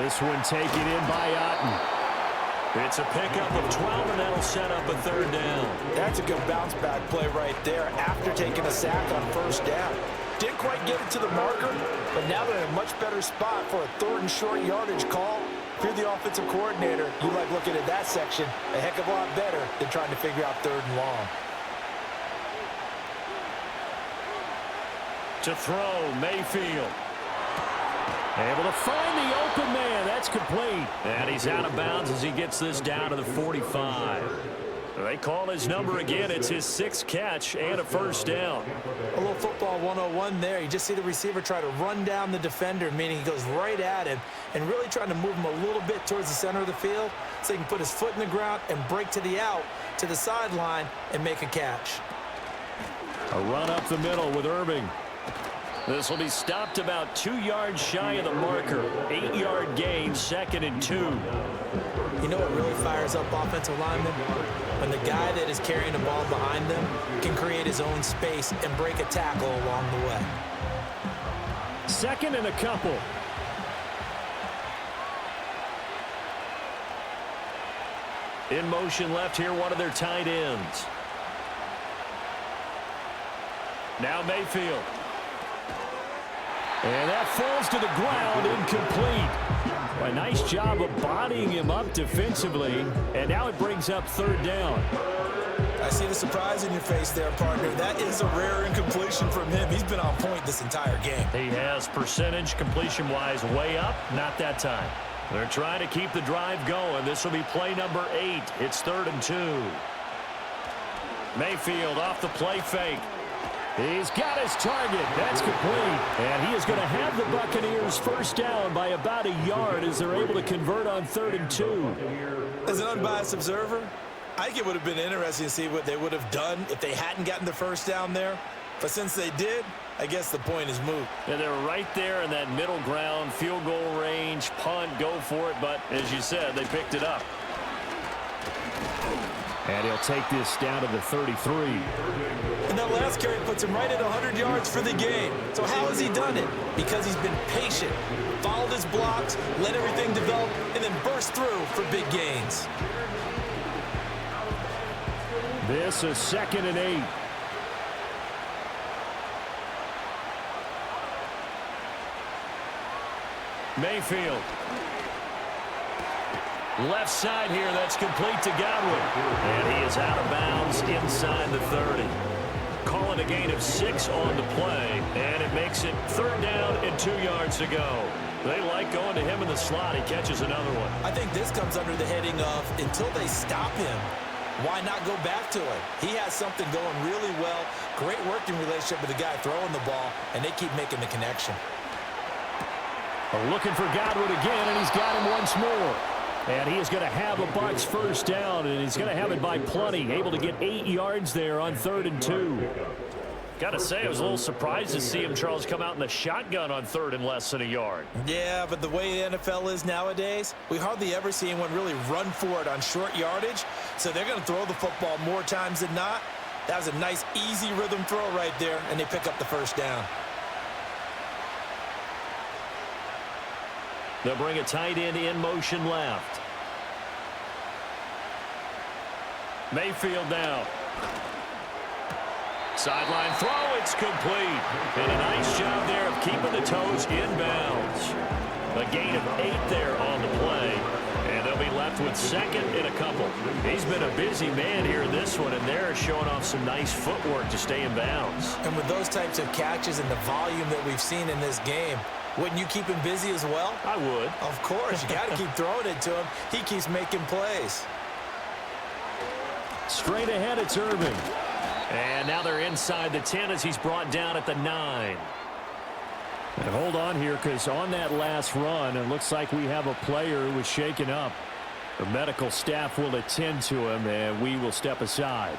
S4: This one taken in by Otten.
S2: It's a pickup of 12, and that'll set up a 3rd down.
S7: That's a good bounce back play right there after taking a sack on 1st down. Didn't quite get it to the marker, but now they're in a much better spot for a 3rd and short yardage call. If you're the offensive coordinator, you like looking at that section a heck of a lot better than trying to figure out 3rd and long.
S2: To throw, Mayfield. Able to find the open man. That's complete. And he's out of bounds as he gets this down to the 45. They call his number again. It's his 6th catch and a first down.
S3: A little football 101 there. You just see the receiver try to run down the defender, meaning he goes right at him and really trying to move him a little bit towards the center of the field so he can put his foot in the ground and break to the out, to the sideline, and make a catch.
S2: A run up the middle with Irving. This will be stopped about 2 yards shy of the marker. 8-yard gain, 2nd and 2.
S3: You know what really fires up offensive linemen? When the guy that is carrying the ball behind them can create his own space and break a tackle along the way.
S2: 2nd and a couple. In motion left here, one of their tight ends. Now Mayfield. And that falls to the ground, incomplete. A nice job of bodying him up defensively, and now it brings up 3rd down.
S3: I see the surprise in your face there, partner. That is a rare incompletion from him. He's been on point this entire game.
S2: He has percentage completion-wise way up, not that time. They're trying to keep the drive going. This will be play number 8. It's 3rd and 2. Mayfield off the play fake. He's got his target. That's complete. And he is going to have the Buccaneers first down by about a yard as they're able to convert on 3rd and 2.
S3: As an unbiased observer, I think it would have been interesting to see what they would have done if they hadn't gotten the first down there. But since they did, I guess the point is moot.
S2: And they're right there in that middle ground, field goal range, punt, go for it. But as you said, they picked it up. And he'll take this down to the 33.
S3: And that last carry puts him right at 100 yards for the game. So how has he done it? Because he's been patient, followed his blocks, let everything develop, and then burst through for big gains.
S2: This is 2nd and 8. Mayfield. Left side here, that's complete to Godwin. And he is out of bounds inside the 30. Calling a gain of 6 on the play, and it makes it 3rd down and 2 yards to go. They like going to him in the slot. He catches another one.
S3: I think this comes under the heading of until they stop him, why not go back to him? He has something going really well, great working relationship with the guy throwing the ball, and they keep making the connection.
S2: Looking for Godwin again, and he's got him once more. And he is going to have a Bucs first down, and he's going to have it by plenty. Able to get 8 yards there on 3rd and 2. Got to say, I was a little surprised to see him, Charles, come out in the shotgun on 3rd and less than a yard.
S3: Yeah, but the way the NFL is nowadays, we hardly ever see anyone really run for it on short yardage. So they're going to throw the football more times than not. That was a nice, easy rhythm throw right there, and they pick up the first down.
S2: They'll bring a tight end in motion left. Mayfield now. Sideline throw, it's complete. And a nice job there of keeping the toes inbounds. A gain of 8 there on the play. And they'll be left with 2nd and a couple. He's been a busy man here in this one, and they're showing off some nice footwork to stay in bounds.
S3: And with those types of catches and the volume that we've seen in this game, wouldn't you keep him busy as well?
S2: I would.
S3: Of course. You got to keep throwing it to him. He keeps making plays.
S2: Straight ahead, it's Irving. And now they're inside the 10 as he's brought down at the 9.
S4: And hold on here, because on that last run, it looks like we have a player who was shaken up. The medical staff will attend to him, and we will step aside.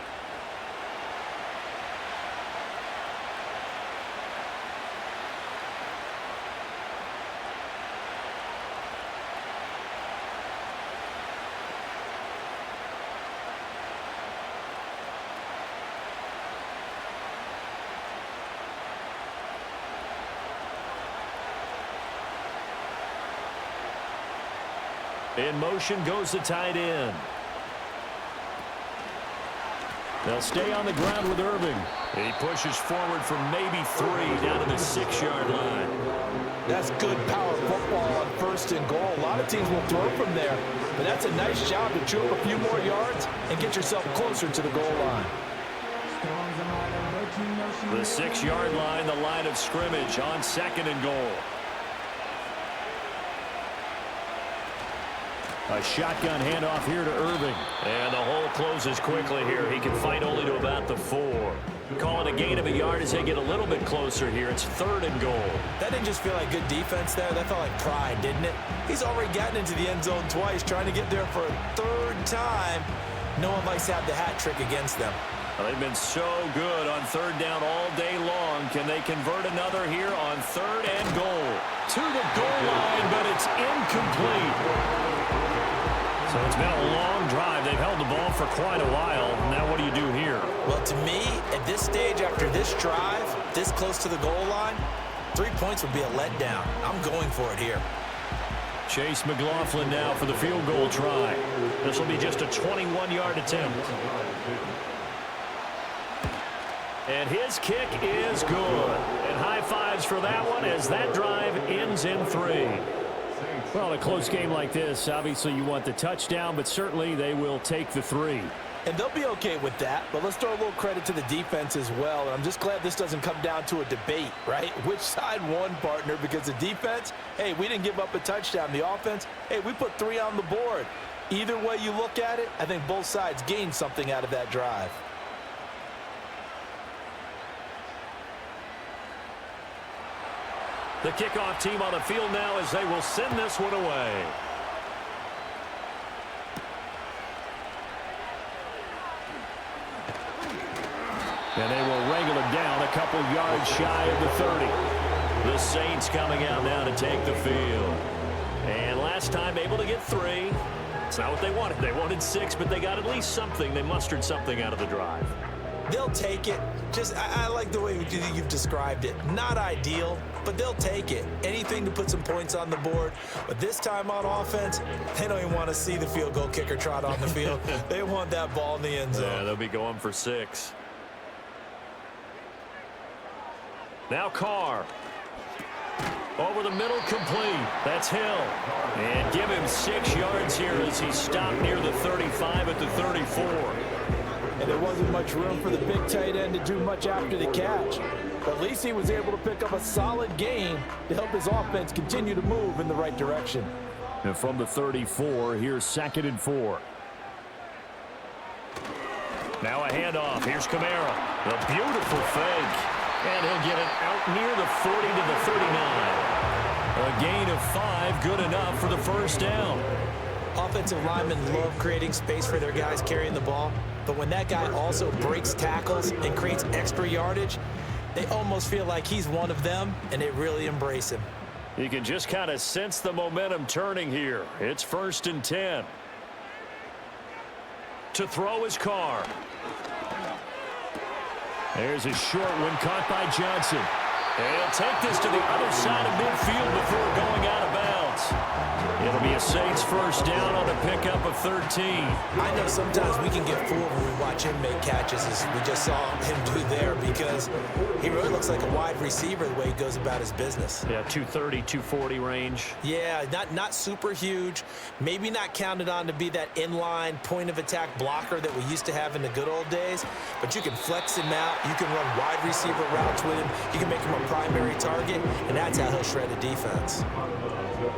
S2: In motion goes the tight end. They'll stay on the ground with Irving. He pushes forward from maybe 3 down to the 6-yard line.
S3: That's good power football on 1st and goal. A lot of teams will throw from there, but that's a nice job to chew up a few more yards and get yourself closer to the goal line.
S2: The 6-yard line, the line of scrimmage on 2nd and goal. A shotgun handoff here to Irving. And the hole closes quickly here. He can fight only to about the 4. Call it a gain of a yard as they get a little bit closer here. It's 3rd and goal.
S3: That didn't just feel like good defense there. That felt like pride, didn't it? He's already gotten into the end zone twice, trying to get there for a 3rd time. No one likes to have the hat trick against them.
S2: Well, they've been so good on 3rd down all day long. Can they convert another here on 3rd and goal? To the goal line, but it's incomplete. So it's been a long drive. They've held the ball for quite a while. Now what do you do here?
S3: Well, to me, at this stage, after this drive, this close to the goal line, 3 points would be a letdown. I'm going for it here.
S2: Chase McLaughlin now for the field goal try. This will be just a 21-yard attempt. And his kick is good. And high fives for that one as that drive ends in 3.
S4: Well, a close game like this, obviously you want the touchdown, but certainly they will take the 3.
S7: And they'll be okay with that, but let's throw a little credit to the defense as well. And I'm just glad this doesn't come down to a debate, right? Which side won, partner? Because the defense, hey, we didn't give up a touchdown. The offense, hey, we put 3 on the board. Either way you look at it, I think both sides gained something out of that drive.
S2: The kickoff team on the field now as they will send this one away.
S4: And they will wrangle it down a couple yards shy of the 30.
S2: The Saints coming out now to take the field. And last time able to get 3. It's not what they wanted. They wanted 6, but they got at least something. They mustered something out of the drive.
S3: They'll take it. I like the way you've described it. Not ideal, but they'll take it. Anything to put some points on the board. But this time on offense, they don't even want to see the field goal kicker trot on the field. They want that ball in the end zone.
S2: Yeah, they'll be going for 6. Now Carr. Over the middle, complete. That's Hill. And give him 6 yards here as he stopped near the 35 at the 34.
S7: And there wasn't much room for the big tight end to do much after the catch. But at least he was able to pick up a solid gain to help his offense continue to move in the right direction.
S4: And from the 34, here's 2nd and 4.
S2: Now a handoff. Here's Kamara. A beautiful fake. And he'll get it out near the 40 to the 39. A gain of 5, good enough for the first down.
S3: Offensive linemen love creating space for their guys carrying the ball, but when that guy also breaks tackles and creates extra yardage, they almost feel like he's one of them, and they really embrace him.
S2: You can just kind of sense the momentum turning here. It's 1st and 10. To throw his Carr.
S4: There's a short one caught by Johnson.
S2: And he'll take this to the other side of midfield before going out of bounds. It'll be a Saints first down on a pickup of 13.
S3: I know sometimes we can get fooled when we watch him make catches, as we just saw him do there, because he really looks like a wide receiver the way he goes about his business.
S2: Yeah, 230, 240 range.
S3: Yeah, not super huge. Maybe not counted on to be that inline point-of-attack blocker that we used to have in the good old days, but you can flex him out. You can run wide receiver routes with him. You can make him a primary target, and that's how he'll shred a defense.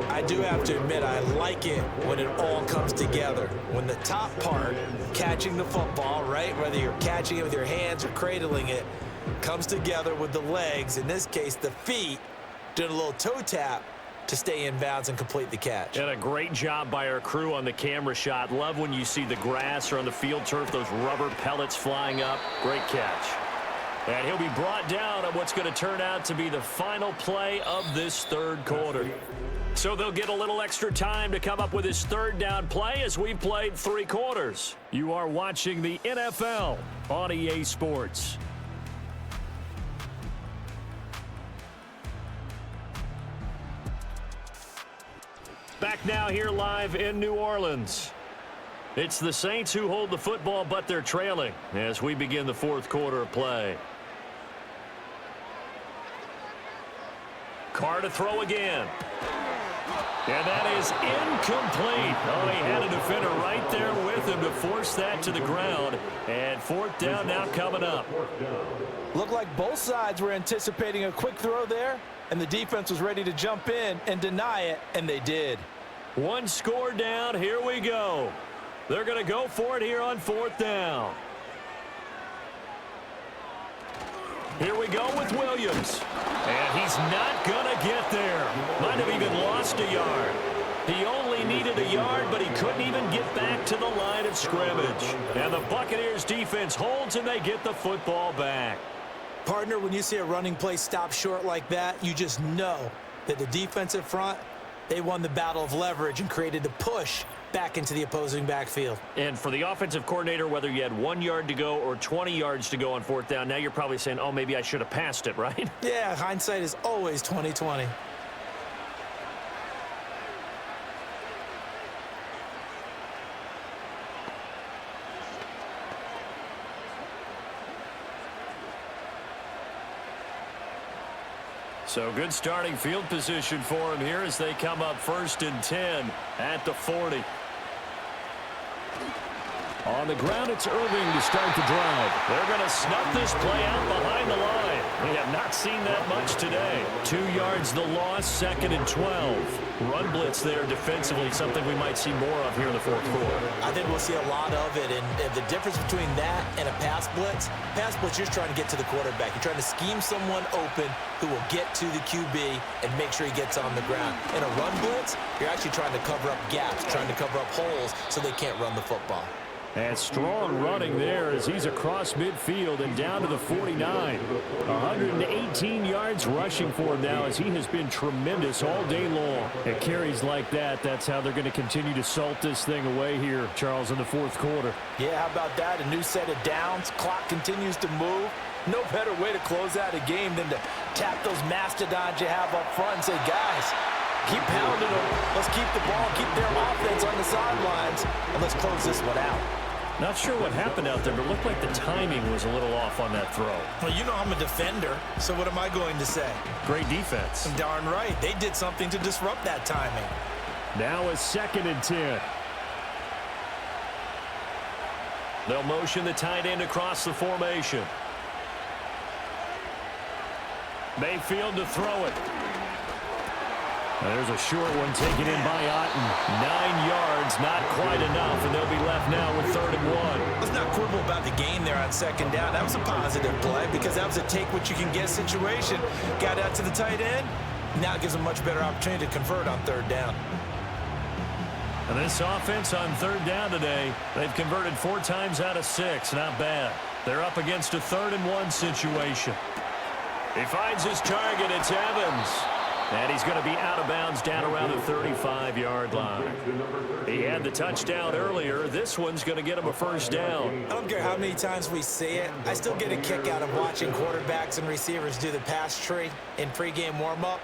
S3: I do have to admit, I like it when it all comes together. When the top part, catching the football, right, whether you're catching it with your hands or cradling it, comes together with the legs, in this case the feet, doing a little toe tap to stay in bounds and complete the catch.
S2: And a great job by our crew on the camera shot. Love when you see the grass or on the field turf, those rubber pellets flying up. Great catch. And he'll be brought down on what's going to turn out to be the final play of this 3rd quarter. So they'll get a little extra time to come up with his 3rd down play as we played 3 quarters.
S4: You are watching the NFL on EA Sports.
S2: Back now here live in New Orleans. It's the Saints who hold the football, but they're trailing as we begin the 4th quarter of play. Carr to throw again. And that is incomplete. Oh, he had a defender right there with him to force that to the ground. And fourth down now coming up.
S7: Looked like both sides were anticipating a quick throw there, and the defense was ready to jump in and deny it, and they did.
S2: One score down. Here we go. They're going to go for it here on fourth down. Here we go with Williams. And he's not going to get there. Might have even lost a yard. He only needed a yard, but he couldn't even get back to the line of scrimmage. And the Buccaneers defense holds, and they get the football back.
S7: Partner, when you see a running play stop short like that, you just know that the defensive front, they won the battle of leverage and created the push back into the opposing backfield.
S2: And for the offensive coordinator, whether you had 1 yard to go or 20 yards to go on fourth down, now you're probably saying, oh, maybe I should have passed it, right?
S7: Yeah, hindsight is always 20/20.
S2: So good starting field position for him here as they come up 1st and 10 at the 40.
S4: On the ground, it's Irving to start the drive.
S2: They're going to snuff this play out behind the line. We have not seen that much today. 2 yards the loss, 2nd and 12. Run blitz there defensively, something we might see more of here in the fourth quarter.
S7: I think we'll see a lot of it, and the difference between that and a pass blitz, you're trying to get to the quarterback. You're trying to scheme someone open who will get to the QB and make sure he gets on the ground. In a run blitz, you're actually trying to cover up gaps, trying to cover up holes so they can't run the football.
S4: And strong running there as he's across midfield and down to the 49. 118 yards rushing for him now as he has been tremendous all day long. At carries like that, that's how they're going to continue to salt this thing away here, Charles, in the fourth quarter.
S7: Yeah, how about that? A new set of downs. Clock continues to move. No better way to close out a game than to tap those mastodons you have up front and say, guys, keep pounding them. Let's keep the ball, keep their offense on the sidelines, and let's close this one out.
S2: Not sure what happened out there, but it looked like the timing was a little off on that throw.
S7: Well, you know I'm a defender, so what am I going to say?
S2: Great defense.
S7: Darn right. They did something to disrupt that timing.
S4: Now a 2nd and 10.
S2: They'll motion the tight end across the formation. Mayfield to throw it.
S4: There's a short one taken in by Otten. 9 yards, not quite enough, and they'll be left now with 3rd and 1.
S7: Let's not quibble about the gain there on 2nd down. That was a positive play because that was a take-what-you-can-get situation. Got out to the tight end. Now it gives them a much better opportunity to convert on 3rd down.
S2: And this offense on 3rd down today, they've converted 4 times out of 6. Not bad. They're up against a 3rd and 1 situation. He finds his target. It's Evans. And he's going to be out of bounds down around the 35-yard line. He had the touchdown earlier. This one's going to get him a 1st down.
S7: I don't care how many times we see it. I still get a kick out of watching quarterbacks and receivers do the pass tree in pregame warm-up.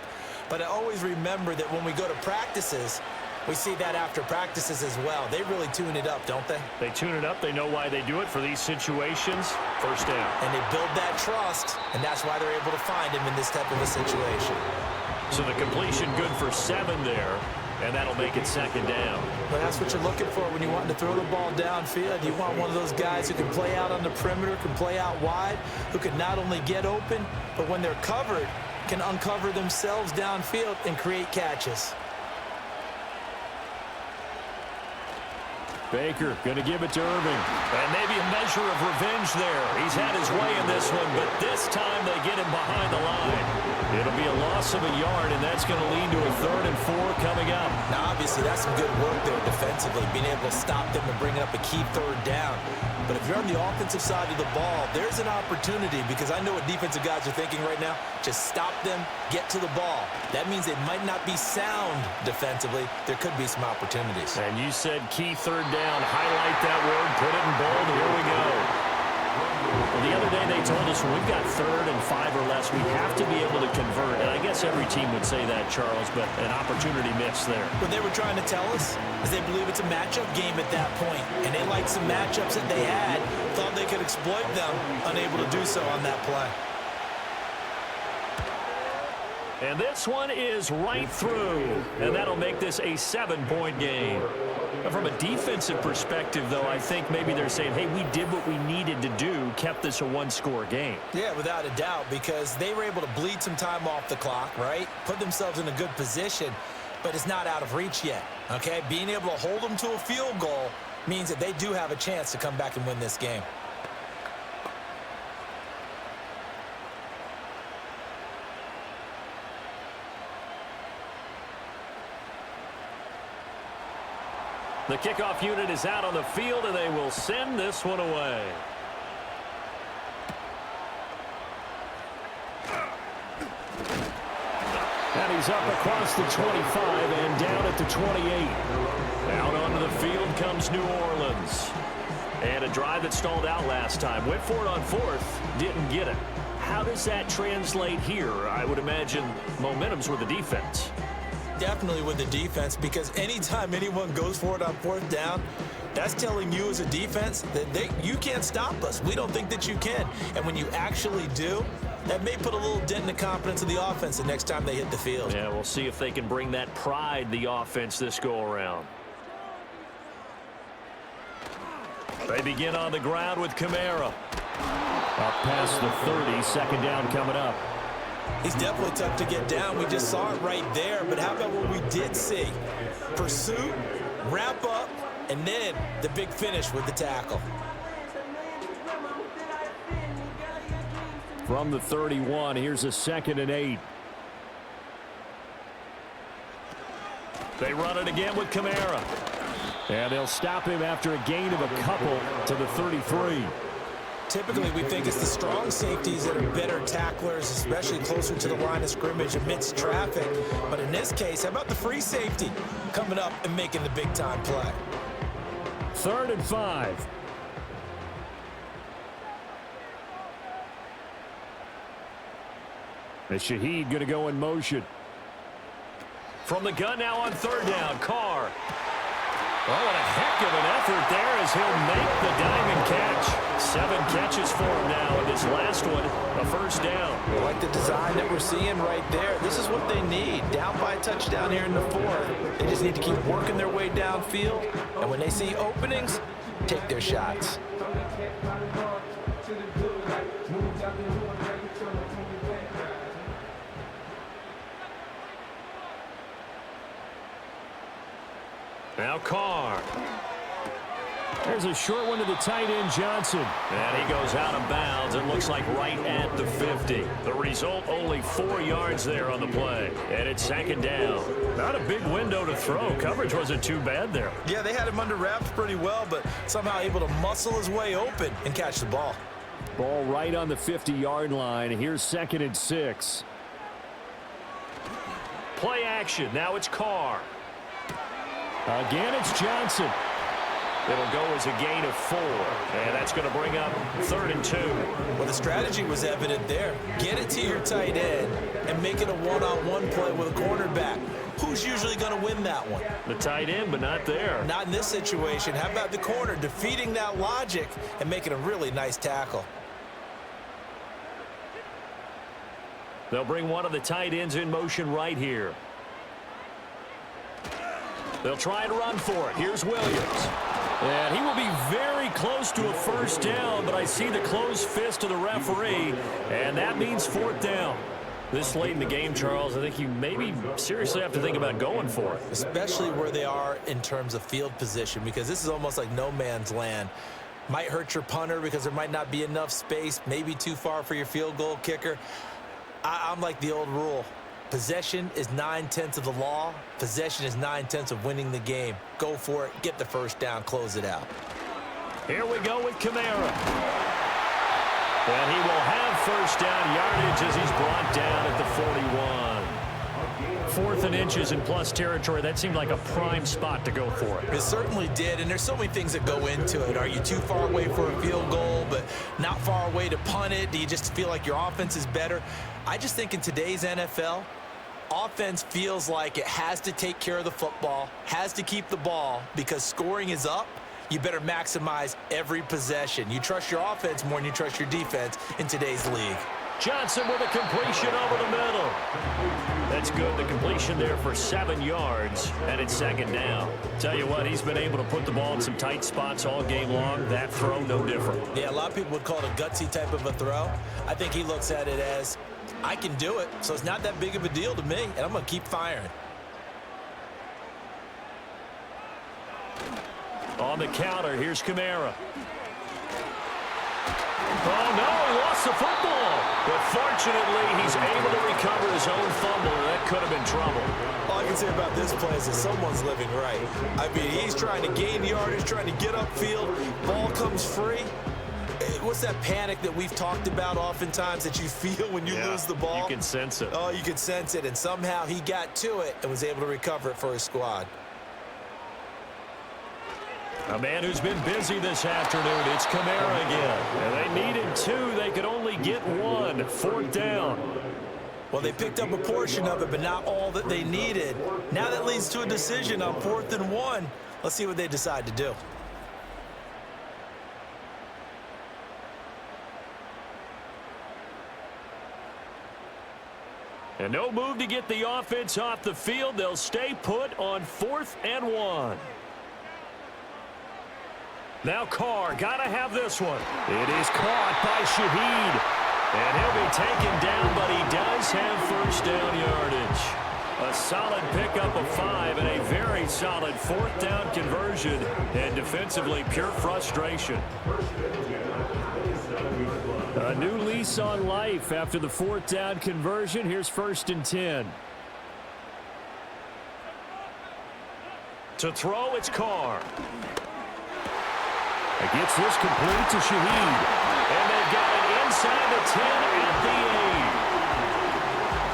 S7: But I always remember that when we go to practices, we see that after practices as well. They really tune it up, don't they?
S2: They tune it up. They know why they do it for these situations. 1st down.
S7: And they build that trust, and that's why they're able to find him in this type of a situation.
S2: So the completion good for 7 there, and that'll make it 2nd down.
S7: But that's what you're looking for when you want to throw the ball downfield. You want one of those guys who can play out on the perimeter, can play out wide, who can not only get open, but when they're covered, can uncover themselves downfield and create catches.
S4: Baker going to give it to Irving.
S2: And maybe a measure of revenge there. He's had his way in this one, but this time they get him behind the line. It'll be a loss of a yard, and that's going to lead to a 3rd and 4 coming up.
S7: Now, obviously, that's some good work there defensively, being able to stop them and bring up a key 3rd down. But if you're on the offensive side of the ball, there's an opportunity because I know what defensive guys are thinking right now. Just stop them, get to the ball. That means they might not be sound defensively. There could be some opportunities.
S2: And you said key 3rd down. Highlight that word. Put it in bold. Here we go. Well, the other day they told us when we've got 3rd and 5 or less, we have to be able to convert. And I guess every team would say that, Charles, but an opportunity missed there.
S7: What they were trying to tell us is they believe it's a matchup game at that point. And they liked some matchups that they had, thought they could exploit them, unable to do so on that play.
S2: And this one is right through. And that'll make this a 7-point game. From a defensive perspective, though, I think maybe they're saying, hey, we did what we needed to do, kept this a one-score game.
S3: Yeah, without a doubt, because they were able to bleed some time off the clock, right? Put themselves in a good position, but it's not out of reach yet, okay? Being able to hold them to a field goal means that they do have a chance to come back and win this game.
S2: The kickoff unit is out on the field, and they will send this one away.
S4: And he's up across the 25 and down at the 28.
S2: Out onto the field comes New Orleans. And a drive that stalled out last time. Went for it on fourth, didn't get it. How does that translate here? I would imagine momentum's with the defense.
S3: Definitely with the defense, because anytime anyone goes for it on fourth down, that's telling you as a defense that you can't stop us. We don't think that you can. And when you actually do, that may put a little dent in the confidence of the offense the next time they hit the field.
S2: Yeah, we'll see if they can bring that pride the offense this go-around. They begin on the ground with Kamara.
S4: Up past the 30, second down coming up.
S3: He's definitely tough to get down. We just saw it right there. But how about what we did see? Pursuit, wrap up, and then the big finish with the tackle.
S4: From the 31, here's a 2nd and 8.
S2: They run it again with Kamara.
S4: And they'll stop him after a gain of a couple to the 33.
S3: Typically, we think it's the strong safeties that are better tacklers, especially closer to the line of scrimmage amidst traffic. But in this case, how about the free safety coming up and making the big-time play?
S4: 3rd and 5. And Shaheed going to go in motion.
S2: From the gun now on 3rd down, Carr. Oh, what a heck of an effort there as he'll make the diamond catch. 7 catches for him now, and this last one, a 1st down.
S7: I like the design that we're seeing right there. This is what they need. Down by a touchdown here in the 4th. They just need to keep working their way downfield, and when they see openings, take their shots.
S2: Now Carr.
S4: There's a short one to the tight end, Johnson.
S2: And he goes out of bounds. It looks like right at the 50. The result, only 4 yards there on the play. And it's 2nd down. Not a big window to throw. Coverage wasn't too bad there.
S3: Yeah, they had him under wraps pretty well, but somehow able to muscle his way open and catch the ball.
S4: Ball right on the 50-yard line. Here's 2nd and 6.
S2: Play action. Now it's Carr.
S4: Again, it's Johnson.
S2: It'll go as a gain of 4. And that's going to bring up 3rd and 2.
S3: Well, the strategy was evident there. Get it to your tight end and make it a one-on-one play with a cornerback. Who's usually going to win that one?
S2: The tight end, but not there.
S3: Not in this situation. How about the corner defeating that logic and making a really nice tackle?
S2: They'll bring one of the tight ends in motion right here. They'll try and run for it. Here's Williams. And he will be very close to a 1st down, but I see the closed fist of the referee, and that means 4th down. This late in the game, Charles, I think you maybe seriously have to think about going for it.
S3: Especially where they are in terms of field position, because this is almost like no man's land. Might hurt your punter because there might not be enough space, maybe too far for your field goal kicker. I'm like the old rule. Possession is 9/10 of the law. Possession is 9/10 of winning the game. Go for it. Get the 1st down. Close it out.
S2: Here we go with Kamara. And he will have 1st down yardage as he's brought down at the 41. 4th and inches in plus territory. That seemed like a prime spot to go for it.
S3: It certainly did, and there's so many things that go into it. Are you too far away for a field goal, but not far away to punt it? Do you just feel like your offense is better? I just think in today's NFL, offense feels like it has to take care of the football, has to keep the ball, because scoring is up. You better maximize every possession. You trust your offense more than you trust your defense in today's league.
S2: Johnson with a completion over the middle. That's good. The completion there for 7 yards, and it's second down. Tell you what, he's been able to put the ball in some tight spots all game long. That throw, no different.
S3: Yeah, a lot of people would call it a gutsy type of a throw. I think he looks at it as, I can do it, so it's not that big of a deal to me, and I'm going to keep firing.
S2: On the counter, here's Kamara. Oh, no, he lost the football. But fortunately, he's able to recover his own fumble, and that could have been trouble.
S3: All I can say about this play is that someone's living right. I mean, he's trying to gain yardage, trying to get upfield. Ball comes free. What's that panic that we've talked about oftentimes that you feel when you lose the ball?
S2: You can sense it.
S3: Oh, you can sense it, and somehow he got to it and was able to recover it for his squad.
S2: A man who's been busy this afternoon, it's Kamara again. And they needed 2. They could only get 1. 4th down.
S3: Well, they picked up a portion of it, but not all that they needed. Now that leads to a decision on 4th and 1. Let's see what they decide to do.
S2: And no move to get the offense off the field. They'll stay put on 4th and 1. Now Carr, got to have this one. It is caught by Shaheed. And he'll be taken down, but he does have first down yardage. A solid pickup of 5 and a very solid 4th down conversion. And defensively, pure frustration. A new lease on life after the 4th down conversion. Here's 1st and 10. To throw, it's Carr. It gets this complete to Shaheed. And they've got it inside the 10 at the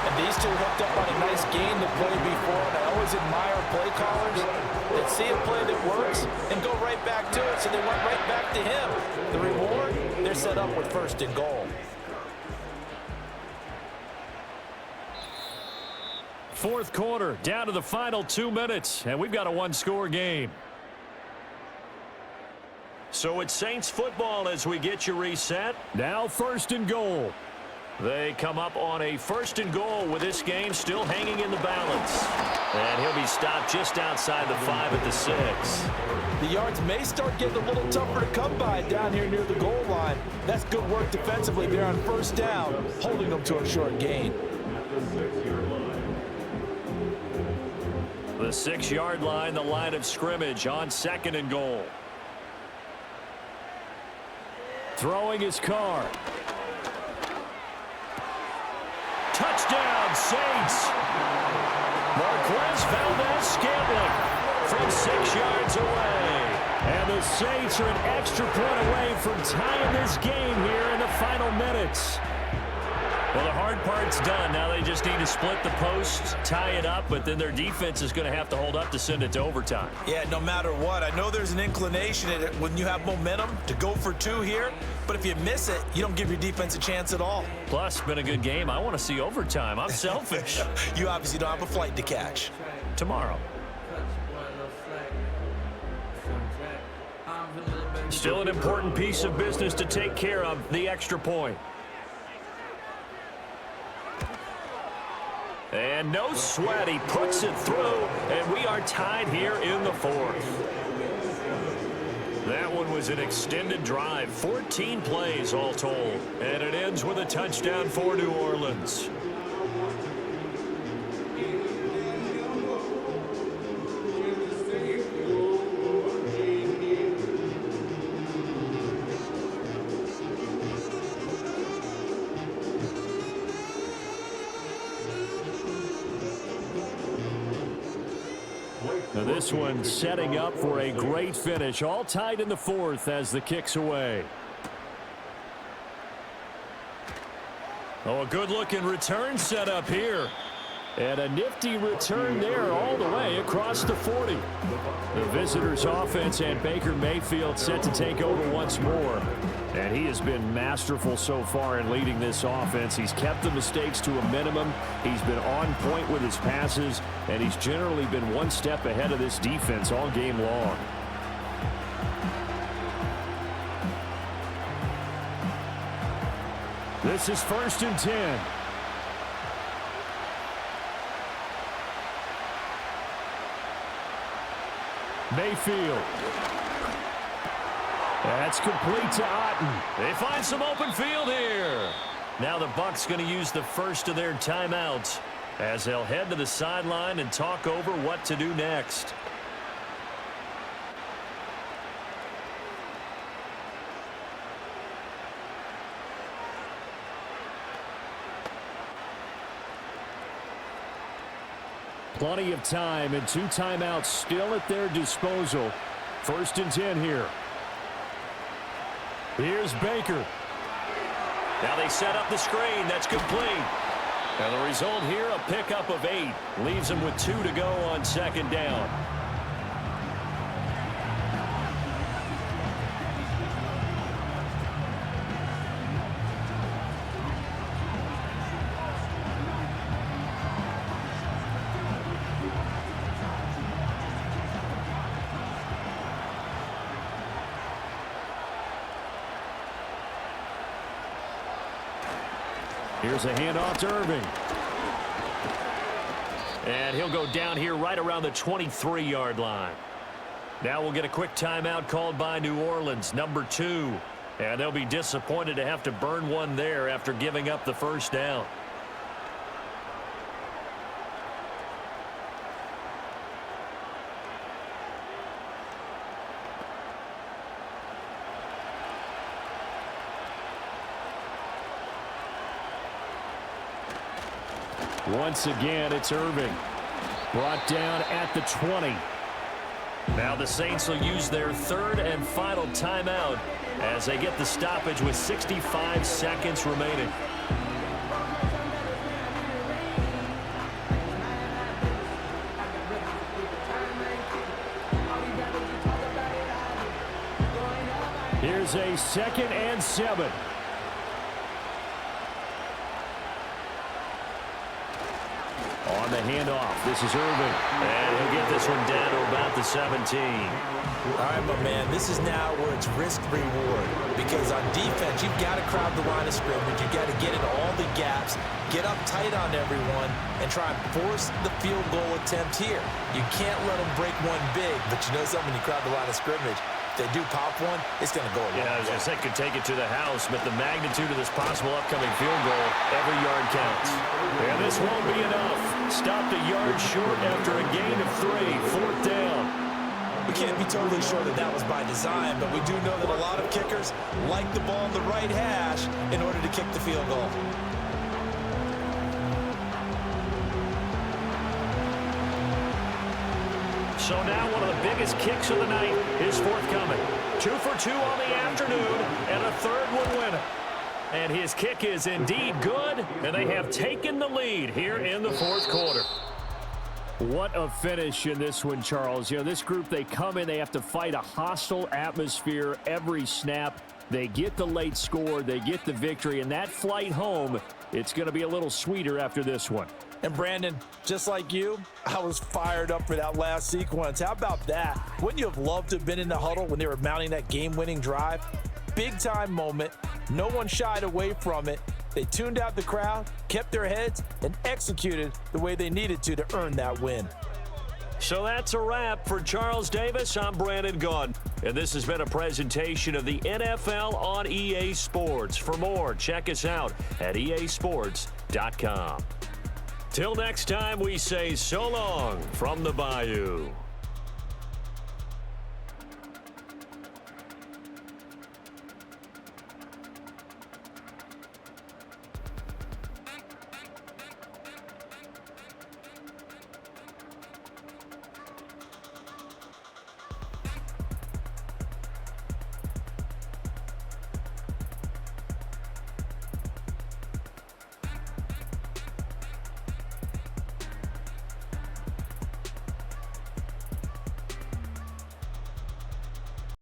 S2: 8.
S7: And these two hooked up on a nice game that played before. And I always admire play callers that see a play that works and go right back to it. So they went right back to him. The reward, they're set up with 1st and goal.
S2: 4th quarter, down to the final 2 minutes. And we've got a 1-score game. So it's Saints football as we get you reset. Now 1st and goal. They come up on a 1st and goal with this game still hanging in the balance. And he'll be stopped just outside the 5 at the 6.
S7: The yards may start getting a little tougher to come by down here near the goal line. That's good work defensively there on 1st down, holding them to a short gain.
S2: The 6-yard line, the line of scrimmage on 2nd and goal. Throwing his Carr. Touchdown, Saints. Marquez Valdez-Scantling from 6 yards away. And the Saints are an extra point away from tying this game here in the final minutes. Well, the hard part's done. Now they just need to split the posts, tie it up, but then their defense is going to have to hold up to send it to overtime.
S3: Yeah, no matter what. I know there's an inclination in it when you have momentum to go for 2 here, but if you miss it, you don't give your defense a chance at all.
S2: Plus, been a good game. I want to see overtime. I'm selfish.
S3: You obviously don't have a flight to catch.
S2: Tomorrow. Still an important piece of business to take care of, the extra point. And no sweat, he puts it through, and we are tied here in the 4th. That one was an extended drive, 14 plays all told, and it ends with a touchdown for New Orleans. Now this one setting up for a great finish. All tied in the 4th as the kick's away. Oh, a good-looking return set up here. And a nifty return there all the way across the 40. The visitors' offense and Baker Mayfield set to take over once more. And he has been masterful so far in leading this offense. He's kept the mistakes to a minimum. He's been on point with his passes. And he's generally been one step ahead of this defense all game long.
S4: This is 1st and 10. Mayfield. That's complete to Otten.
S2: They find some open field here. Now the Bucs going to use the first of their timeouts as they'll head to the sideline and talk over what to do next.
S4: Plenty of time and 2 timeouts still at their disposal. 1st and 10 here. Here's Baker.
S2: Now they set up the screen. That's complete. And the result here, a pickup of 8. Leaves them with 2 to go on 2nd down.
S4: Here's a handoff to Irving.
S2: And he'll go down here right around the 23-yard line. Now we'll get a quick timeout called by New Orleans, number 2. And they'll be disappointed to have to burn one there after giving up the first down.
S4: Once again, it's Irving. Brought down at the 20.
S2: Now the Saints will use their 3rd and final timeout as they get the stoppage with 65 seconds remaining.
S4: Here's a 2nd and 7. On the handoff, this is Irving.
S2: And he'll get this one down to about the 17.
S3: All right, my man, this is now where it's risk-reward. Because on defense, you've got to crowd the line of scrimmage. You've got to get in all the gaps, get up tight on everyone, and try and force the field goal attempt here. You can't let them break one big, but you know something, when you crowd the line of scrimmage, if they do pop one, it's going to go away.
S2: Yeah, I was going to say, could take it to the house, but the magnitude of this possible upcoming field goal, every yard counts.
S4: And this won't be enough. Stopped a yard short after a gain of 3. 4th down.
S3: We can't be totally sure that that was by design, but we do know that a lot of kickers like the ball in the right hash in order to kick the field goal.
S2: So now one of the biggest kicks of the night is forthcoming. 2 for 2 on the afternoon, and a 3rd one winner. And his kick is indeed good, and they have taken the lead here in the 4th quarter.
S4: What a finish in this one, Charles. You know, this group, they come in, they have to fight a hostile atmosphere every snap. They get the late score, they get the victory, and that flight home, it's going to be a little sweeter after this one.
S7: And Brandon, just like you, I was fired up for that last sequence. How about that? Wouldn't you have loved to have been in the huddle when they were mounting that game-winning drive? Big-time moment. No one shied away from it. They tuned out the crowd, kept their heads, and executed the way they needed to earn that win.
S2: So that's a wrap for Charles Davis. I'm Brandon Gaudin, and this has been a presentation of the NFL on EA Sports. For more, check us out at easports.com. Till next time, we say so long from the Bayou.